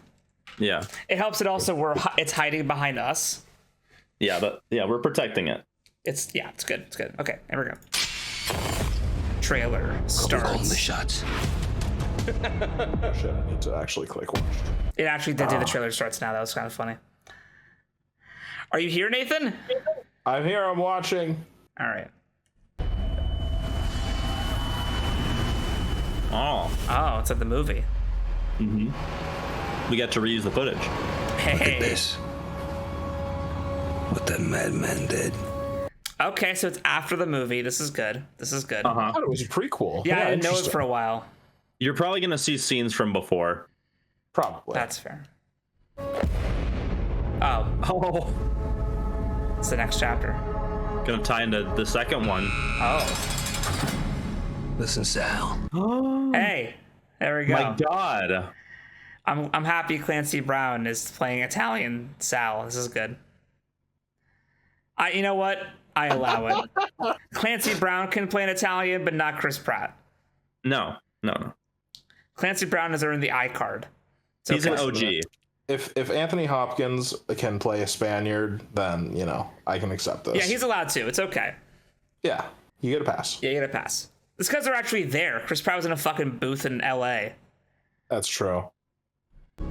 Yeah. It helps it also where it's hiding behind us. Yeah, but we're protecting it. It's good. It's good. Okay, here we go. Trailer starts. Calling the shots. Shit, I need to actually click watch. It actually did do the trailer starts now. That was kind of funny. Are you here, Nathan? I'm here. I'm watching. All right. Oh, it's at the movie. Mm-hmm. We got to reuse the footage. Hey. Look at this. What that madman did. Okay, so it's after the movie. This is good. I thought it was a prequel. Yeah, I didn't know it for a while. You're probably gonna see scenes from before. Probably. That's fair. Oh. It's the next chapter. Gonna tie into the second one. Oh. Listen, Sal. Hey, there we go. My God. I'm happy Clancy Brown is playing Italian Sal. This is good. You know what? I allow it. Clancy Brown can play an Italian, but not Chris Pratt. No. Clancy Brown has earned the I card. He's an OG. If Anthony Hopkins can play a Spaniard, then I can accept this. Yeah, he's allowed to. It's okay. Yeah, you get a pass. Yeah, you get a pass. It's because they're actually there. Chris Pratt was in a fucking booth in LA. That's true.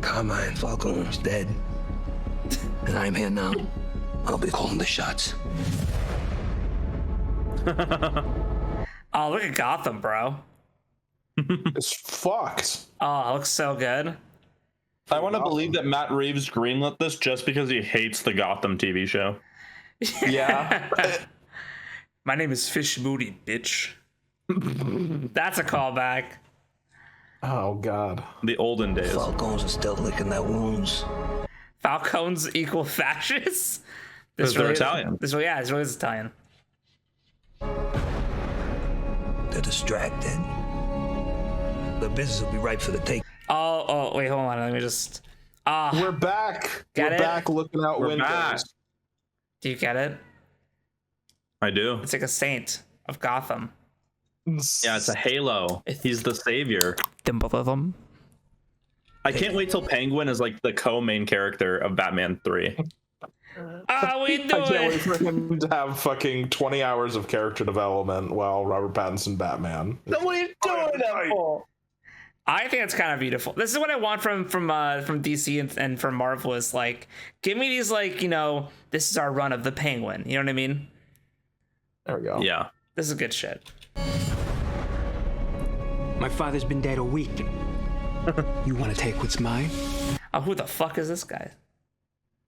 Carmine Falcone's dead. And I'm here now. I'll be calling the shots. Oh, look at Gotham, bro. It's fucked. Oh, it looks so good. I want to believe that Matt Reeves greenlit this just because he hates the Gotham TV show. Yeah. My name is Fish Moody, bitch. That's a callback. Oh, God. The olden days. Falcones are still licking their wounds. Falcons equal fascists? Because they're Italian. This really is Italian. They're distracted. The business will be ripe for the take. Oh, wait, hold on. Let me just... We're back. Get We're it? back looking out windows. back. Do you get it? I do. It's like a saint of Gotham. Yeah, it's a halo. He's the savior. Symbolism. I can't wait till Penguin is like the co-main character of Batman 3. Oh, we do I can't wait it. for him to have fucking 20 hours of character development while Robert Pattinson Batman. What are you doing that for? I think it's kind of beautiful. This is what I want from DC and from Marvel is like, give me these this is our run of the Penguin. You know what I mean? There we go. Yeah. This is good shit. My father's been dead a week. You want to take what's mine? Oh, who the fuck is this guy?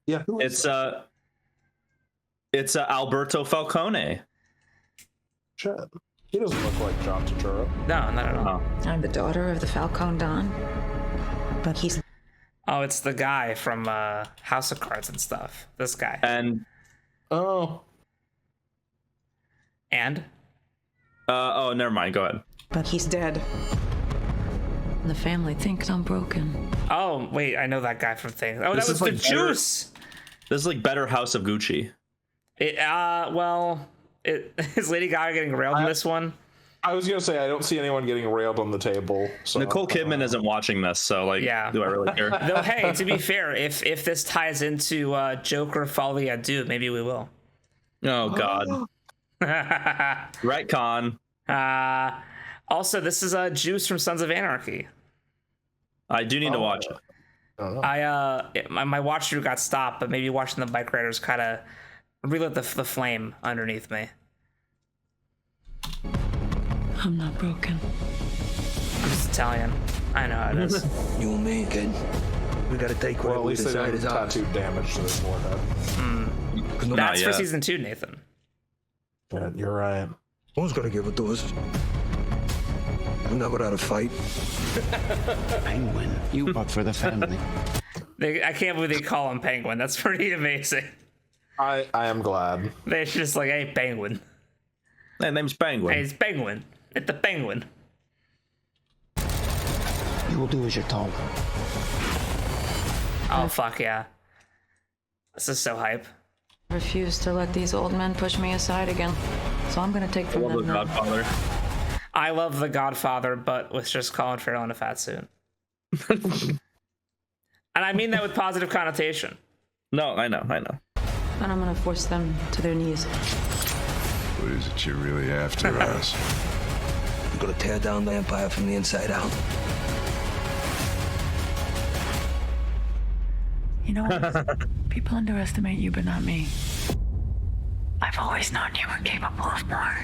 Yeah. Who is It's It's Alberto Falcone. Shit. He doesn't look like John Turturro. No, not at all. I'm the daughter of the Falcone Don. But he's... Oh, it's the guy from House of Cards and stuff. This guy. And Oh. And? oh, never mind. Go ahead. But he's dead. The family thinks I'm broken. Oh, wait, I know that guy from things. Oh, This that was is the like better- juice. This is like better House of Gucci. Is Lady Gaga getting railed in this one? I was gonna say I don't see anyone getting railed on the table. So, Nicole Kidman isn't watching this, so like, Yeah. do I really care? Though, hey, to be fair, if this ties into Joker Folie à Deux, maybe we will. Oh God. Retcon. Also, this is Juice from Sons of Anarchy. I do need to watch it. My watch through got stopped, but maybe watching the bike riders kind of relit the flame underneath me. I'm not broken. I'm just Italian. I know how it is. You and me, kid. We gotta take Well, whatever at we least they decide didn't is ours. tattoo damage to this forehead. That's for yet. season 2, Nathan. Yeah, you're right. Who's gonna give it to us? I'm not without a fight. Penguin, you fought for the family. I can't believe they call him Penguin. That's pretty amazing. I am glad. They're just like, hey, Penguin. Hey, name's Penguin. Hey, it's Penguin. It's the Penguin. You will do as you're told. Oh, fuck yeah. This is so hype. I refuse to let these old men push me aside again. So I'm gonna take I from love them The now. Godfather. I love The Godfather, but with just Colin Farrell in a fat suit. And I mean that with positive connotation. No, I know. And I'm gonna force them to their knees. What is it you're really after us? We're gonna tear down the empire from the inside out. You know, people underestimate you, but not me. I've always known you were capable of more.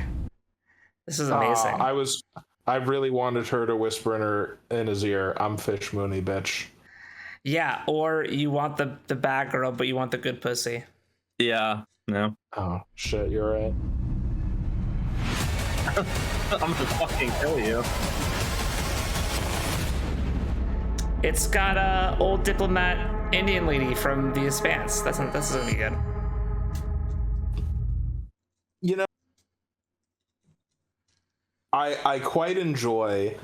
This is amazing. I really wanted her to whisper in his ear, "I'm Fish Mooney, bitch." Yeah, or you want the bad girl, but you want the good pussy. Yeah. No. Oh shit, you're right. I'm gonna fucking kill you. It's got old diplomat Indian lady from The Expanse. This is gonna be good. You know, I quite enjoy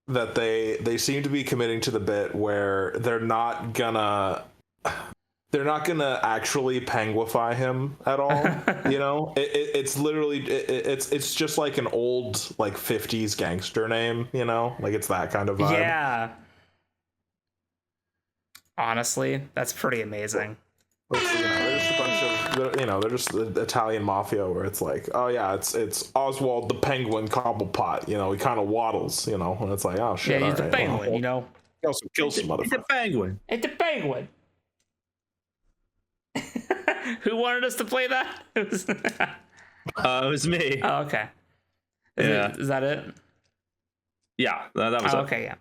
that they seem to be committing to the bit where they're not gonna actually penguify him at all. You know, it's literally it's just like an old like 50s gangster name. You know, like it's that kind of vibe. Yeah. Honestly, that's pretty amazing. Which, you know, they're just a bunch of, you know, they're just the Italian mafia where it's like, oh yeah, it's Oswald the Penguin Cobblepot. You know, he kind of waddles. You know, and it's like, oh shit. Yeah, he's all the right, penguin, well, you know. He also kills some It's a motherfuckers. penguin. It's the penguin. Who wanted us to play that? It was me. Oh, okay. Yeah. Is that it? Yeah, that was Oh, it. okay, yeah.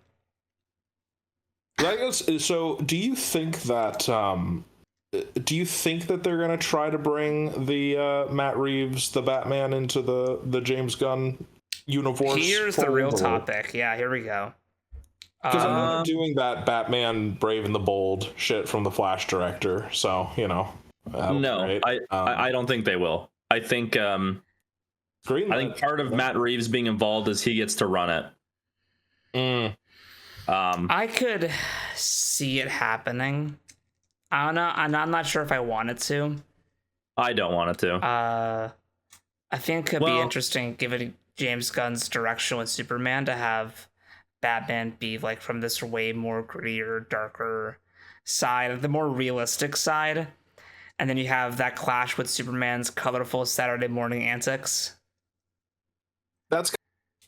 I guess, so do you think that they're gonna try to bring the Matt Reeves, the Batman, into the James Gunn universe? Here's the real topic. Yeah, here we go. Because I'm not doing that Batman Brave and the Bold shit from the Flash director, so you know. No, right? I don't think they will. I think part of Matt Reeves being involved is he gets to run it. I could see it happening. I don't know. I'm not sure if I wanted to. I don't want it to. I think it could be interesting, given James Gunn's direction with Superman, to have Batman be like from this way more grittier, darker side, the more realistic side, and then you have that clash with Superman's colorful Saturday morning antics. That's I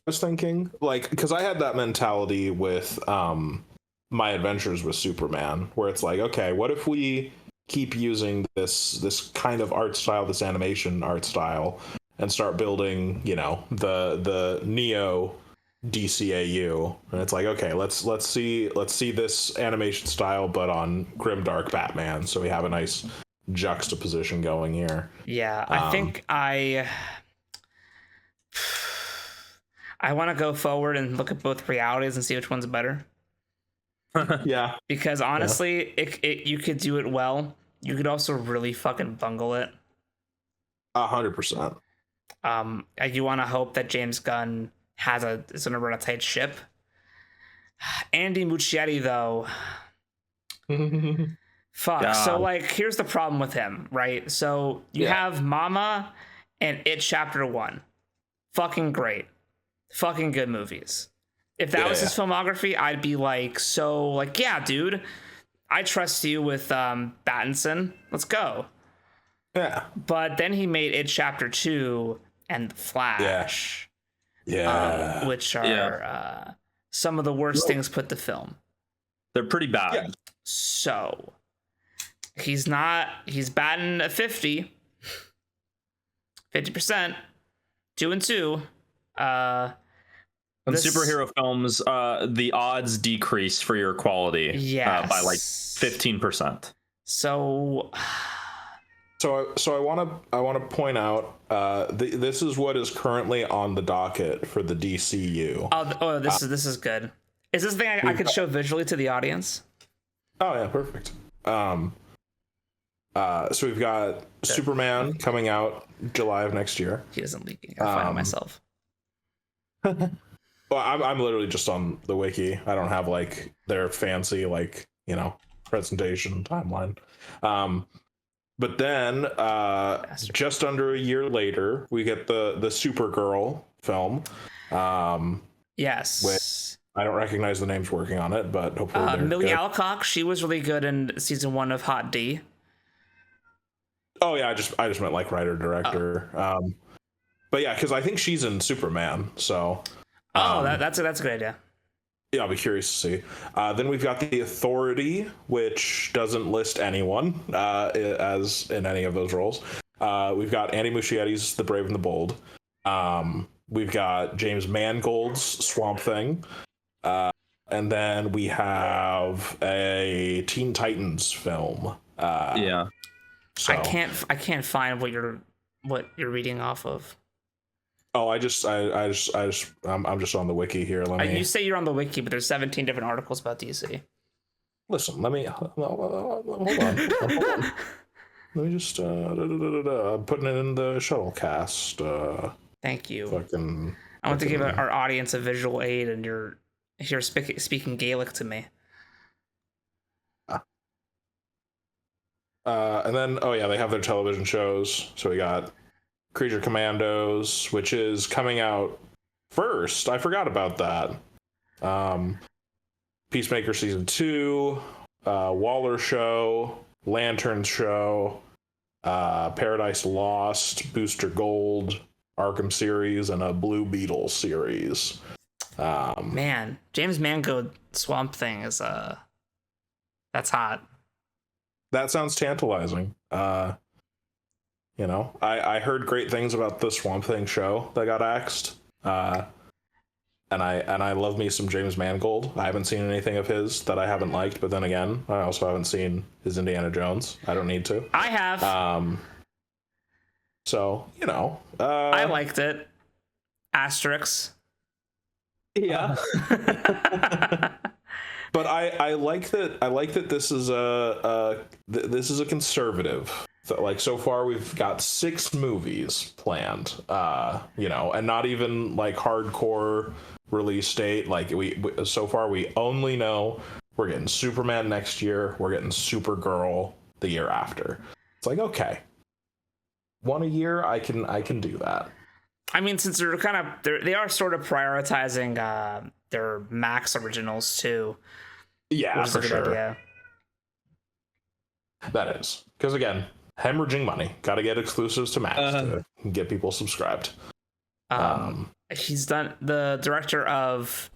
was thinking, like, because I had that mentality with my adventures with Superman, where it's like, okay, what if we keep using this kind of art style, this animation art style, and start building, you know, the Neo DCAU, and it's like, okay, let's see this animation style, but on grimdark Batman, so we have a nice juxtaposition going here. Yeah, I think I want to go forward and look at both realities and see which one's better. Yeah, because honestly, you could do it well. You could also really fucking bungle it. 100%. You want to hope that James Gunn is gonna run a tight ship. Andy Muschietti, though. Fuck. God. So, like, here's the problem with him, right? So you have Mama and It Chapter 1. Fucking great. Fucking good movies. If that was his filmography, I'd be like, yeah, dude, I trust you with Pattinson. Let's go. Yeah. But then he made It Chapter 2 and The Flash. Yeah. Which are some of the worst things put to film. They're pretty bad. Yeah. So he's batting at 50%, 2 and 2. In superhero films, the odds decrease for your quality by like 15%. So I want to point out this is what is currently on the docket for the DCU. This is good. Is this the thing I could show visually to the audience? Oh yeah, perfect. So we've got Superman coming out July of next year. He isn't leaking. I find it myself. Well, I'm literally just on the wiki. I don't have like their fancy presentation timeline. But then just under a year later, we get the Supergirl film. Yes. Which I don't recognize the names working on it, but hopefully they're Millie good. Alcock, she was really good in season 1 of Hot D. Oh yeah, I just meant like writer director. But yeah, because I think she's in Superman. So. That's a good idea. Yeah, I'll be curious to see. Then we've got The Authority, which doesn't list anyone as in any of those roles. We've got Andy Muschietti's The Brave and the Bold. We've got James Mangold's Swamp Thing. And then we have a Teen Titans film. So, I can't find what you're reading off of. Oh, I'm just on the wiki here. You say you're on the wiki, but there's 17 different articles about DC. Listen, hold on. Let me just I'm putting it in the Shuttlecast. Thank you. I want to give our audience a visual aid, and you're here speaking Gaelic to me. And then they have their television shows. So we got Creature Commandos, which is coming out first. I forgot about that. Peacemaker season 2, Waller show, Lantern show, Paradise Lost, Booster Gold, Arkham series, and a Blue Beetle series. Man, James Mangold Swamp Thing is that's hot. That sounds tantalizing. I heard great things about the Swamp Thing show that got axed. And I love me some James Mangold. I haven't seen anything of his that I haven't liked, but then again, I also haven't seen his Indiana Jones. I don't need to. I have. I liked it. Asterix. Yeah. But I like that this is a conservative. So far we've got 6 movies planned, and not even like hardcore release date. Like so far we only know we're getting Superman next year, we're getting Supergirl the year after. It's like, okay, one a year, I can do that. I mean, since they are sort of prioritizing their Max originals too. Yeah, for sure. Idea. That is because again, hemorrhaging money. Got to get exclusives to Max to get people subscribed. He's done the director of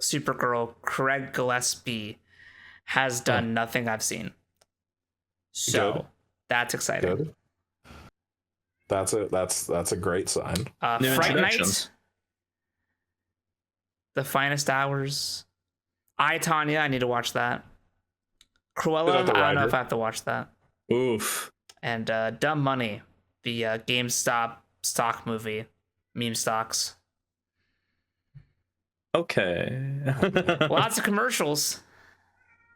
Supergirl, Craig Gillespie, has done nothing I've seen. So Good. That's exciting. Good. That's a great sign. Fright Night, The Finest Hours, I, Tonya, I need to watch that. Cruella, I don't know if I have to watch that. Oof. And Dumb Money, the GameStop stock movie, meme stocks. Okay. Lots of commercials.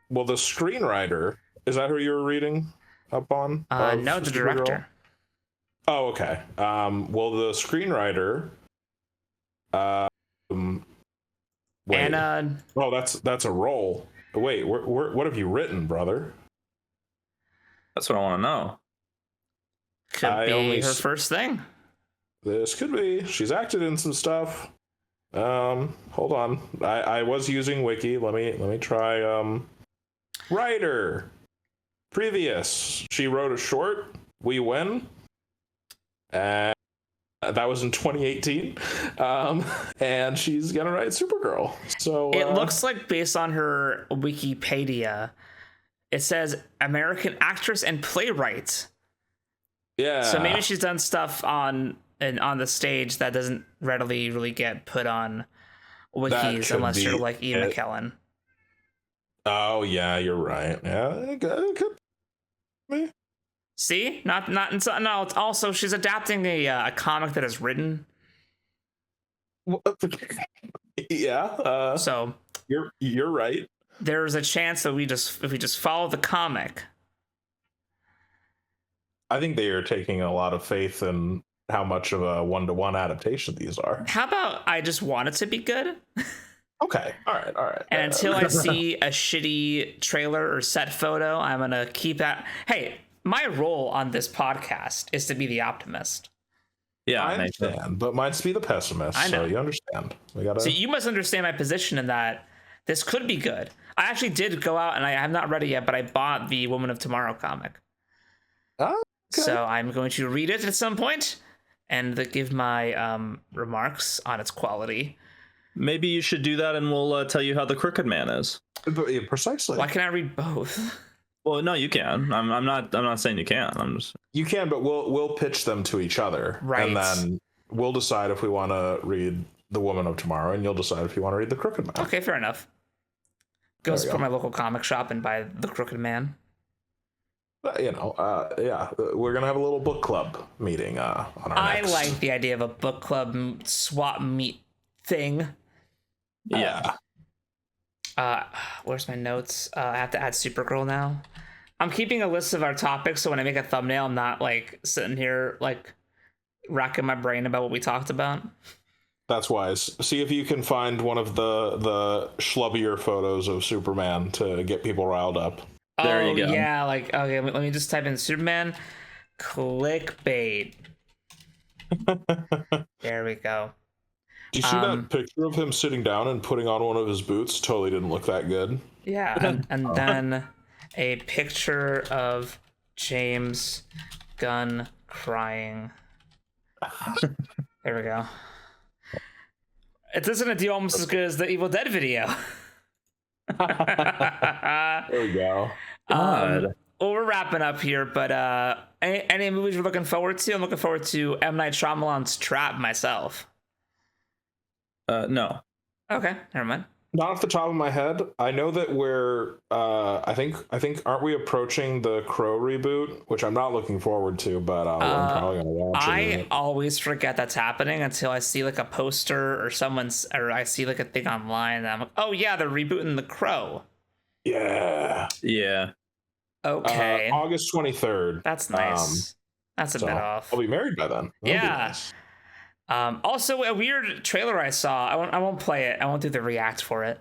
Well, the screenwriter, is that who you were reading up on? No, the director. Oh, okay. Well, the screenwriter. Wait. And oh, that's a role. Wait, what have you written, brother? That's what I want to know. could be her first thing. This could be. She's acted in some stuff. Hold on. I was using Wiki. Let me try. Writer. Previous. She wrote a short. We Win. And that was in 2018. And she's gonna write Supergirl. So it looks like, based on her Wikipedia, it says American actress and playwright. Yeah. So maybe she's done stuff on the stage that doesn't readily really get put on wikis unless you're like E. McKellen. Oh yeah, you're right. Yeah, it could be. See, not no. It's also, she's adapting a comic that is written. Yeah. So you're right. There's a chance that if we just follow the comic. I think they are taking a lot of faith in how much of a 1-to-1 adaptation these are. How about I just want it to be good? Okay. All right. And until I see a shitty trailer or set photo, I'm going to keep that. Hey, my role on this podcast is to be the optimist. Yeah, I understand, but mine's to be the pessimist. I know. So you understand. We gotta. So you must understand my position in that this could be good. I actually did go out, and I have not read it yet, but I bought the Woman of Tomorrow comic. Okay. So I'm going to read it at some point and give my remarks on its quality. Maybe you should do that, and we'll tell you how the Crooked Man is. Yeah, precisely. Why can't I read both? Well, no, you can. I'm not saying you can't. I'm just. You can, but we'll pitch them to each other, right? And then we'll decide if we want to read The Woman of Tomorrow, and you'll decide if you want to read The Crooked Man. Okay, fair enough. Go support my local comic shop and buy The Crooked Man. Yeah, we're gonna have a little book club meeting on our I next. like the idea of a book club swap meet thing. Yeah. Where's my notes? I have to add Supergirl now. I'm keeping a list of our topics, so when I make a thumbnail, I'm not like sitting here like racking my brain about what we talked about. That's wise. See if you can find one of the schlubbier photos of Superman to get people riled up. There you go. Yeah, like, okay, let me just type in Superman clickbait. There we go. Do you see that picture of him sitting down and putting on one of his boots? Totally didn't look that good. Yeah, and then a picture of James Gunn crying. There we go. It doesn't do almost as good as the Evil Dead video. There we go. God. Well, we're wrapping up here, but any movies we're looking forward to? I'm looking forward to M. Night Shyamalan's Trap myself. No. Okay, never mind. Not off the top of my head. I know that we're I think aren't we approaching the Crow reboot, which I'm not looking forward to, but I'm probably gonna watch it. I always forget that's happening until I see like a poster or I see like a thing online and I'm like, oh yeah, they're rebooting The Crow. Yeah. Yeah. Okay. August 23rd. That's nice. That's a bit off. I'll be married by then. That'll be Yeah. nice. Also, a weird trailer I saw. I won't play it. I won't do the react for it.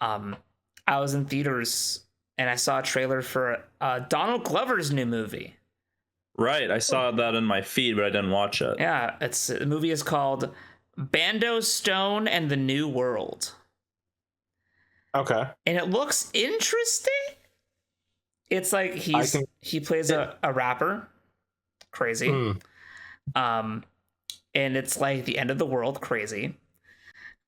I was in theaters and I saw a trailer for Donald Glover's new movie. Right. I saw that in my feed, but I didn't watch it. Yeah, the movie is called Bando Stone and the New World. Okay. And it looks interesting. It's like he plays a rapper. Crazy. And it's like the end of the world, crazy.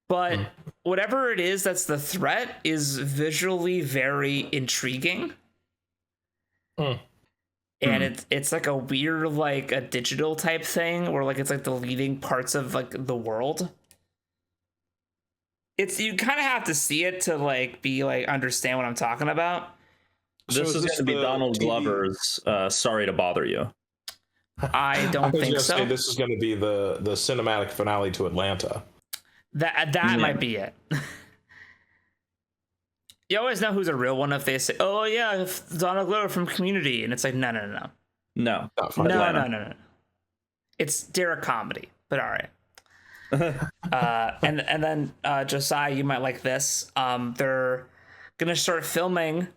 But whatever it is that's the threat is visually very intriguing. And it's like a weird, like a digital type thing where like it's like the leading parts of like the world. You kind of have to see it to like be like understand what I'm talking about. This is going to be Donald Glover's Sorry to Bother You. I don't I was think gonna so. say this is going to be the cinematic finale to Atlanta. That might be it. You always know who's a real one if they say, "Oh yeah, Donald Glover from Community," and it's like, no. No. No. It's Derek comedy, but all right. And then Josiah, you might like this. They're gonna start filming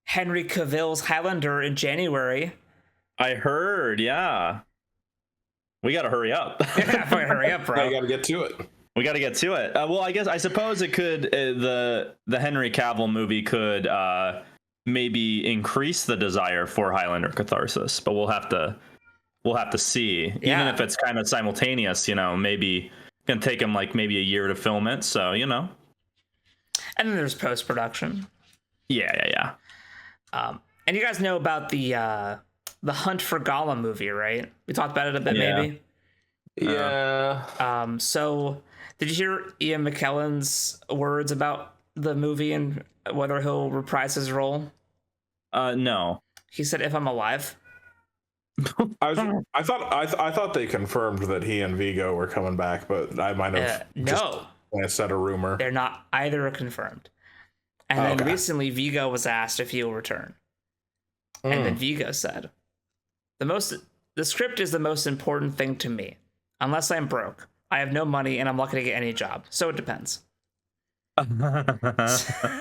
Henry Cavill's Highlander in January. I heard, yeah. We gotta hurry up. Yeah, fucking hurry up, bro. I got to get to it. We got to get to it. Well, I suppose it could. The Henry Cavill movie could maybe increase the desire for Highlander catharsis, but we'll have to see. Yeah. Even if it's kind of simultaneous, maybe gonna take him like maybe a year to film it. So And then there's post production. Yeah. And you guys know about the Hunt for Gollum movie, right? We talked about it a bit, maybe. Yeah. So did you hear Ian McKellen's words about the movie and whether he'll reprise his role? No. He said, "If I'm alive." I thought they confirmed that he and Vigo were coming back, but I might have no. I said a rumor. They're not either confirmed. And then recently Vigo was asked if he'll return. And then Vigo said, the script is the most important thing to me. Unless I'm broke, I have no money and I'm lucky to get any job. So it depends.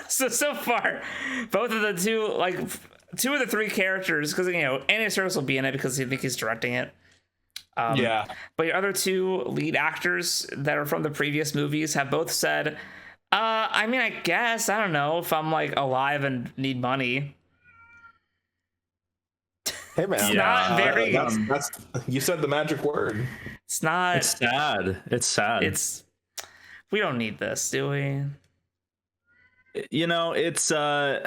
so far, both of the two of the three characters, because Andy Serkis will be in it because I think he's directing it. Yeah. But your other two lead actors that are from the previous movies have both said, I guess, I don't know, if I'm like alive and need money. Hey man, It's not very. That's you said the magic word. It's not. It's sad. It's sad. We don't need this, do we? It's I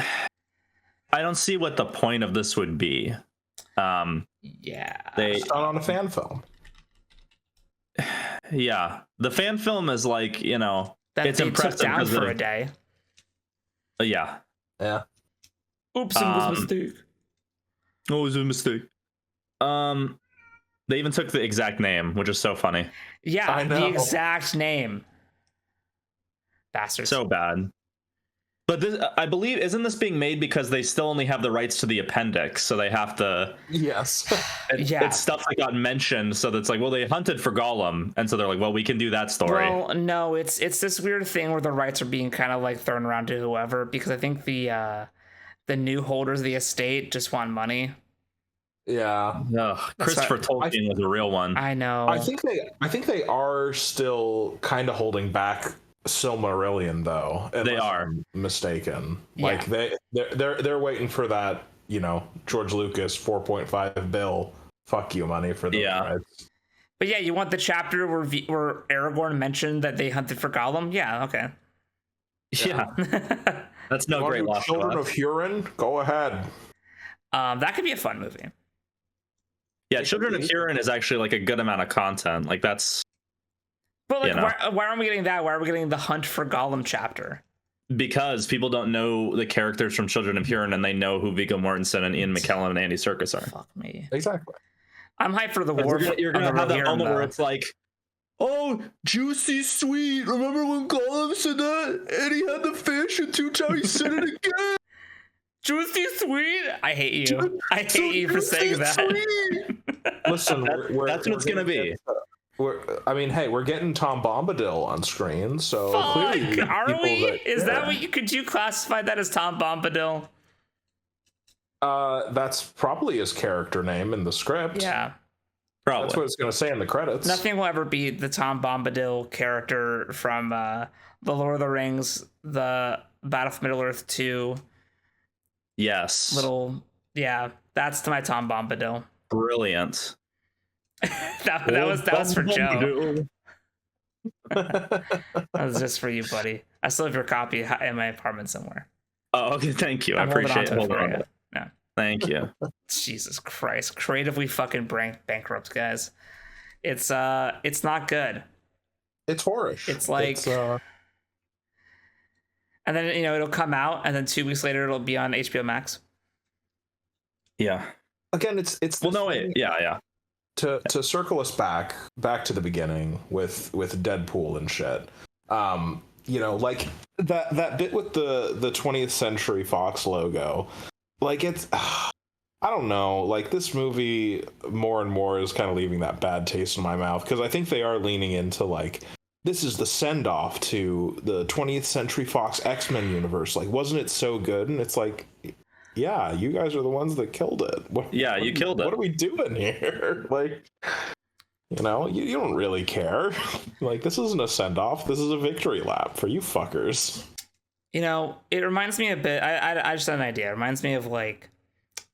don't see what the point of this would be. Yeah. It's not on a fan film. Yeah, the fan film is like that it's they impressive took down for a day. Yeah. Oops, it was a mistake. Oh, it was a mistake. They even took the exact name, which is so funny. Yeah, the exact name. Bastards. So bad. But this, I believe, isn't this being made because they still only have the rights to the appendix, so they have to. Yes. It's stuff that got mentioned, so that's like, well, they hunted for Gollum, and so they're like, well, we can do that story. Well, no, it's this weird thing where the rights are being kind of like thrown around to whoever, because I think the new holders of the estate just want money. Yeah. Ugh, Christopher Tolkien was a real one. I know. I think they are still kind of holding back Silmarillion, though. They are. I'm mistaken. Yeah. Like they're waiting for that, George Lucas 4.5 bill fuck you money for the rights. But yeah, you want the chapter where Aragorn mentioned that they hunted for Gollum? Yeah, okay. Yeah. That's no great loss. Children of Hurin, go ahead. That could be a fun movie. Yeah, Children of Hurin is actually like a good amount of content. Like that's. But like, why aren't we getting that? Why are we getting the Hunt for Gollum chapter? Because people don't know the characters from Children of Hurin, and they know who Viggo Mortensen and Ian McKellen and Andy Serkis are. Fuck me. Exactly. I'm hyped for the war. You're gonna have that moment where it's like, Oh, juicy sweet. Remember when Gollum said that? And he had the fish, and 2 times he said it again. Juicy sweet? I hate you. I hate you for saying that. Listen, that's what it's gonna be. We're getting Tom Bombadil on screen, so Fuck, clearly, are we? That what you could you classify that as Tom Bombadil? That's probably his character name in the script. Yeah. Probably. That's what it's going to say in the credits. Nothing will ever be the Tom Bombadil character from The Lord of the Rings, the Battle for Middle-earth 2. Yes. That's my Tom Bombadil. Brilliant. that was for Joe. That was just for you, buddy. I still have your copy in my apartment somewhere. Oh, okay. Thank you. I appreciate it. Hold on. Yeah. Thank you. Jesus Christ. Creatively fucking bankrupt, guys. It's not good. It's horish. It's like and then it'll come out and then 2 weeks later it'll be on HBO Max. Yeah. Again, it's Well, no, wait. Yeah. To circle us back to the beginning with Deadpool and shit. You know, like that bit with the 20th Century Fox logo, like it's I don't know, like this movie more and more is kind of leaving that bad taste in my mouth, because I think they are leaning into like, this is the send off to the 20th Century Fox X-Men universe. Like, wasn't it so good? And it's like, yeah, you guys are the ones that killed it. You killed it. What are we doing here? Like, you know, you don't really care. Like, this isn't a send off. This is a victory lap for you fuckers. You know, it reminds me a bit. I just had an idea. It reminds me of like,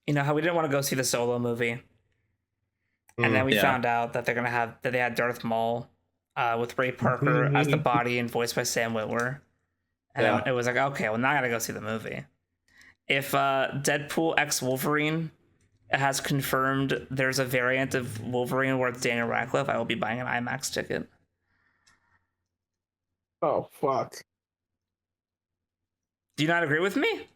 you know, how we didn't want to go see the Solo movie, and then we found out that they had Darth Maul with Ray Parker as the body and voiced by Sam Witwer, and then it was like, okay, well now I gotta go see the movie. If Deadpool X Wolverine has confirmed there's a variant of Wolverine where it's Daniel Radcliffe, I will be buying an IMAX ticket. Oh, fuck. Do you not agree with me?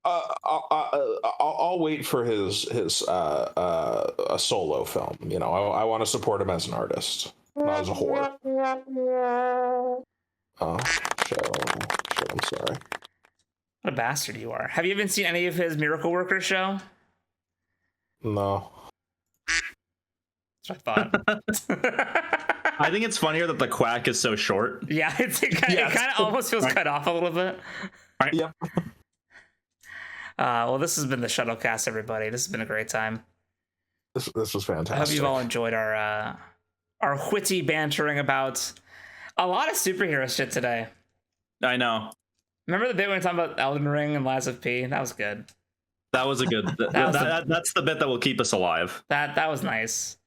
I'll wait for his a solo film. You know, I want to support him as an artist, not as a whore. Oh, shit, I'm sorry. What a bastard you are. Have you even seen any of his Miracle Worker show? No. That's what I thought. I think it's funnier that the quack is so short. Yeah, it kind of almost feels cut off a little bit. Right. Yep. Well, this has been the Shuttlecast, everybody. This has been a great time. This was fantastic. I hope you've all enjoyed our witty bantering about a lot of superhero shit today. I know. Remember the bit when we talked about Elden Ring and Lies of P? That was good. That was a good. That's the bit that will keep us alive. That was nice.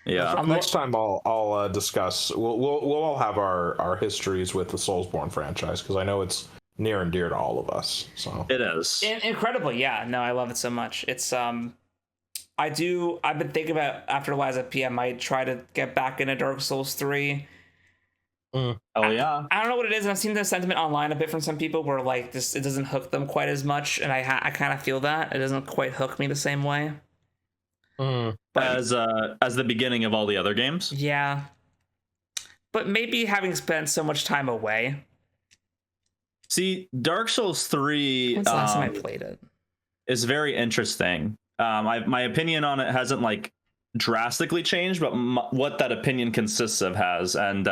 Yeah. Next time I'll discuss. We'll all have our histories with the Soulsborne franchise, because I know it's near and dear to all of us. So it is incredibly. Yeah. No, I love it so much. It's I've been thinking about after Lies of P, I might try to get back into Dark Souls 3. Oh yeah. I don't know what it is, and I've seen the sentiment online a bit from some people where like this, it doesn't hook them quite as much, and I kind of feel that it doesn't quite hook me the same way. But as the beginning of all the other games. Yeah. But maybe having spent so much time away. See, Dark Souls 3. When's the last time I played it? Is very interesting. My opinion on it hasn't like drastically changed, but what that opinion consists of has, and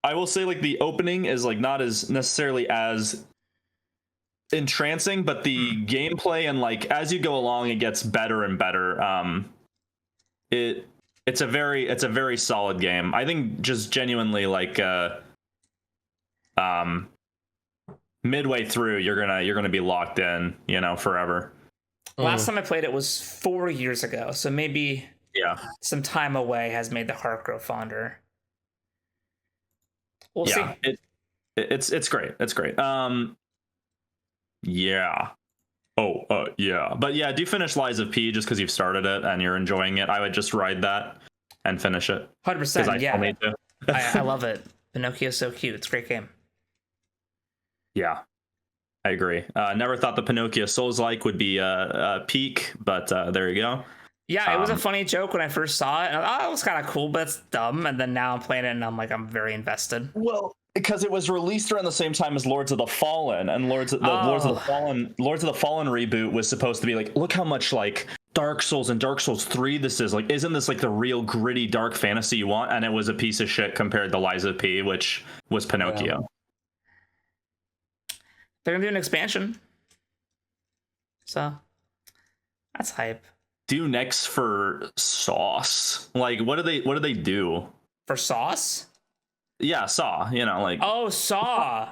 I will say like the opening is like not as necessarily as entrancing, but the gameplay and like as you go along, it gets better and better. It's a very solid game. I think just genuinely like midway through, you're gonna be locked in, you know, forever. Last time I played it was 4 years ago, so maybe some time away has made the heart grow fonder. We'll see. It's great. It's great. Yeah. Yeah. But yeah, do finish Lies of P just because you've started it and you're enjoying it. I would just ride that and finish it. 100%. Yeah. I love it. Pinocchio's so cute. It's a great game. Yeah. I agree. Never thought the Pinocchio Souls-like would be a peak, but there you go. Yeah, it was a funny joke when I first saw it. And I thought, oh, it was kind of cool, but it's dumb. And then now I'm playing it and I'm very invested. Well, because it was released around the same time as Lords of the Fallen, and Lords of the Fallen reboot was supposed to be like, look how much like Dark Souls and Dark Souls 3 this is. Like, isn't this like the real gritty dark fantasy you want? And it was a piece of shit compared to Lies of P, which was Pinocchio. Yeah. They're gonna do an expansion, so that's hype. Do next for sauce. Like, what do they do for sauce? Yeah, Saw. You know, like Saw.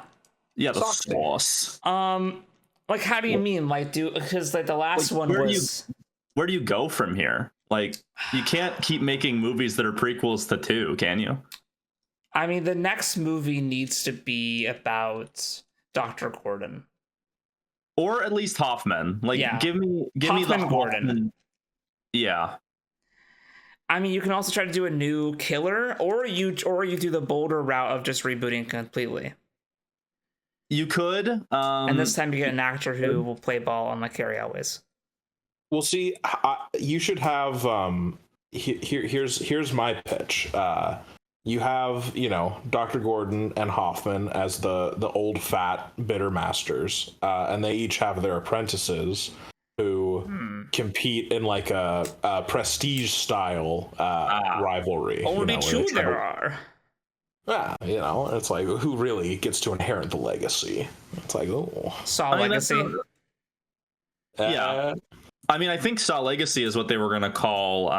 Yeah, the sauce. Like, how do you mean? Like, because like the last one was. Where do you go from here? Like, you can't keep making movies that are prequels to 2, can you? I mean, the next movie needs to be about Dr. Gordon, or at least Hoffman. Like, give me the Gordon. Hoffman. Yeah. I mean, you can also try to do a new killer, or you do the bolder route of just rebooting completely. You could. And this time you get an actor who will play ball unlike Carrie Elways. Well, see, you should have. Here's my pitch. You have, Dr. Gordon and Hoffman as the old fat bitter masters, and they each have their apprentices who compete in like a prestige style rivalry. Only two there are. Yeah, it's like who really gets to inherit the legacy. It's like, Saw Legacy. Yeah. I mean, I think Saw Legacy is what they were gonna call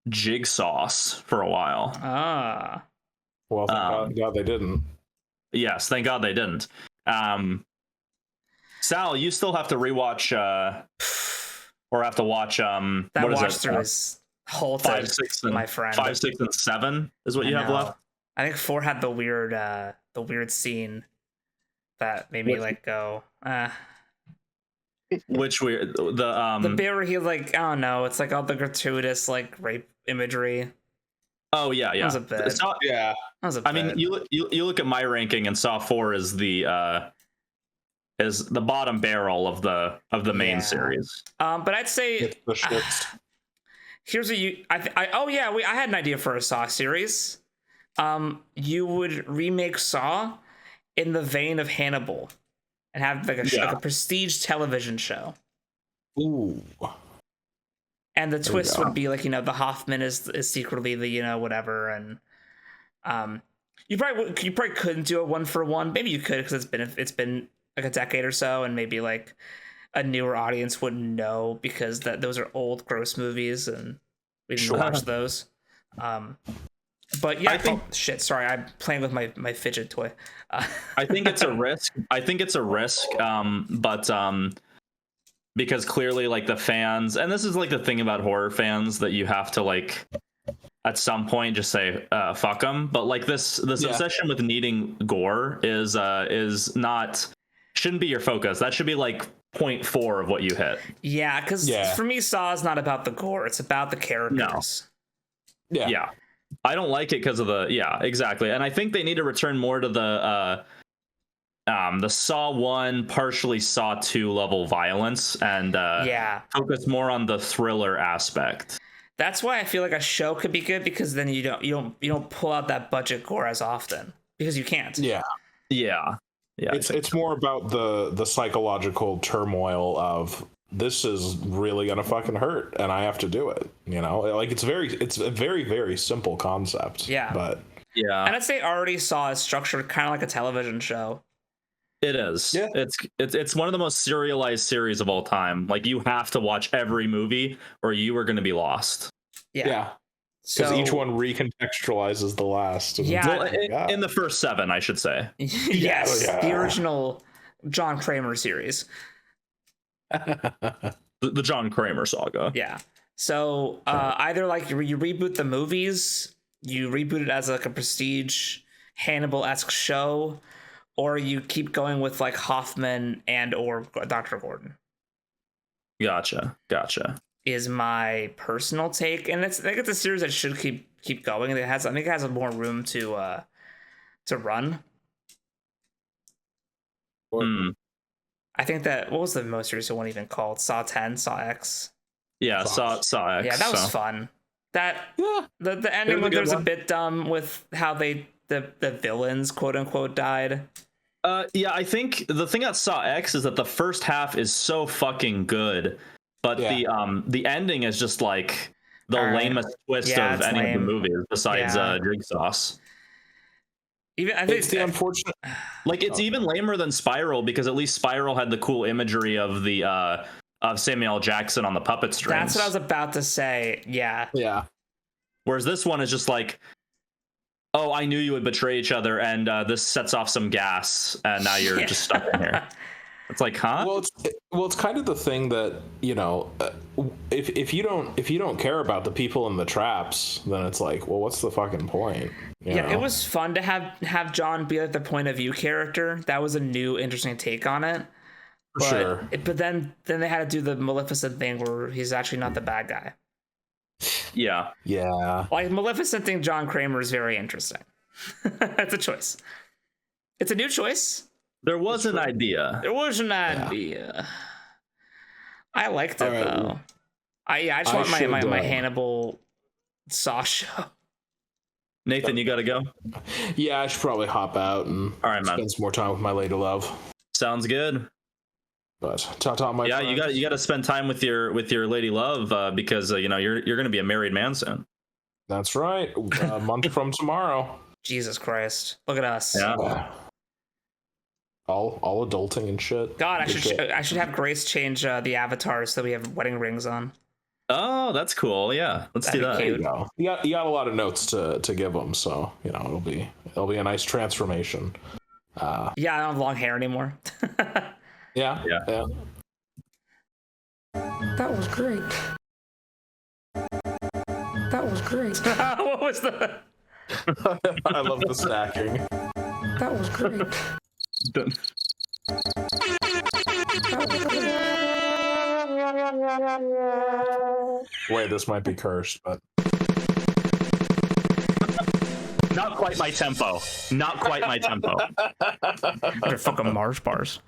Jigsauce for a while. Well, thank God they didn't. Yes, thank God they didn't. Sal, you still have to rewatch or have to watch that what is watch it? Through is halted, 5, 6, and my friend. 5, 6, and 7 is what you have left. I think 4 had the weird scene that made me go. Which weird the bit where he I don't know, it's like all the gratuitous rape imagery. Oh yeah. That was a bit. Yeah. That was a bit. I mean, you look at my ranking, and Saw 4 is the bottom barrel of the main series. But I'd say here's what I had an idea for a Saw series. You would remake Saw in the vein of Hannibal and have like a prestige television show. Ooh. And the twist would be the Hoffman is secretly the whatever, and you probably couldn't do a 1-for-1. Maybe you could because it's been like a decade or so, and maybe like a newer audience wouldn't know because those are old gross movies and we didn't watch those. But yeah, sorry, I'm playing with my fidget toy. I think it's a risk. But because clearly the fans, and this is the thing about horror fans, that you have to at some point just say fuck them. But this obsession with needing gore is not, shouldn't be your focus. That should be 0.4 of what you hit. Yeah, because for me, Saw is not about the gore. It's about the characters. No. Yeah. I don't like it because of exactly. And I think they need to return more to the Saw 1, partially Saw 2 level violence, and focus more on the thriller aspect. That's why I feel like a show could be good, because then you don't pull out that budget gore as often because you can't. Yeah. It's more about the psychological turmoil of, this is really gonna fucking hurt and I have to do it. It's a very, very simple concept. Yeah. But and I'd say already Saw is structured kind of like a television show. It is. Yeah. It's one of the most serialized series of all time. You have to watch every movie or you are going to be lost. Yeah. Because each one recontextualizes the last. In the first 7, I should say. Yes. The original John Kramer series. The John Kramer saga. Yeah. So either you reboot the movies, you reboot it as a prestige Hannibal-esque show, or you keep going with Hoffman and or Dr. Gordon. Gotcha. Is my personal take, and I think it's a series that should keep going. I think it has more room to run. I think that, what was the most recent one even called? Saw 10, Saw X. Yeah, Saw X. Yeah, that was fun. The ending was a bit dumb with how the villains, quote unquote, died. I think the thing about Saw X is that the first half is so fucking good, but the ending is just the lamest twist of any of the movies besides Jigsauce. Even I think it's the unfortunate. It's even lamer than Spiral, because at least Spiral had the cool imagery of the of Samuel L. Jackson on the puppet strings. That's what I was about to say. Yeah. Yeah. Whereas this one is just oh, I knew you would betray each other, and this sets off some gas, and now you're just stuck in here. It's huh? Well, it's kind of the thing that if you don't care about the people in the traps, then it's well, what's the fucking point? You know? It was fun to have John be the point of view character. That was a new, interesting take on it. Sure. But then they had to do the Maleficent thing where he's actually not the bad guy. Yeah. Yeah. Maleficent thing, John Kramer is very interesting. That's a choice. It's a new choice. There was an idea. There was an idea. I liked it All right. though. I just want should, my Hannibal Saw show. Nathan, you got to go. Yeah, I should probably hop out and All right, man. spend some more time with my lady love. Sounds good. But ta-ta, my Yeah, friend. you got to spend time with your lady love because you know you're going to be a married man soon. That's right. A month from tomorrow. Jesus Christ! Look at us. Yeah. All adulting and shit. God, Good shit. I should have Grace change the avatars so we have wedding rings on. Oh, that's cool. Yeah, let's do That'd that. be cute. You got a lot of notes to give them, so you know it'll be a nice transformation. Yeah, I don't have long hair anymore. Yeah. That was great. That was great. What was the? I love the stacking. That was great. Done. Wait, this might be cursed, but Not quite my tempo. Not quite my tempo. They're fucking Mars bars.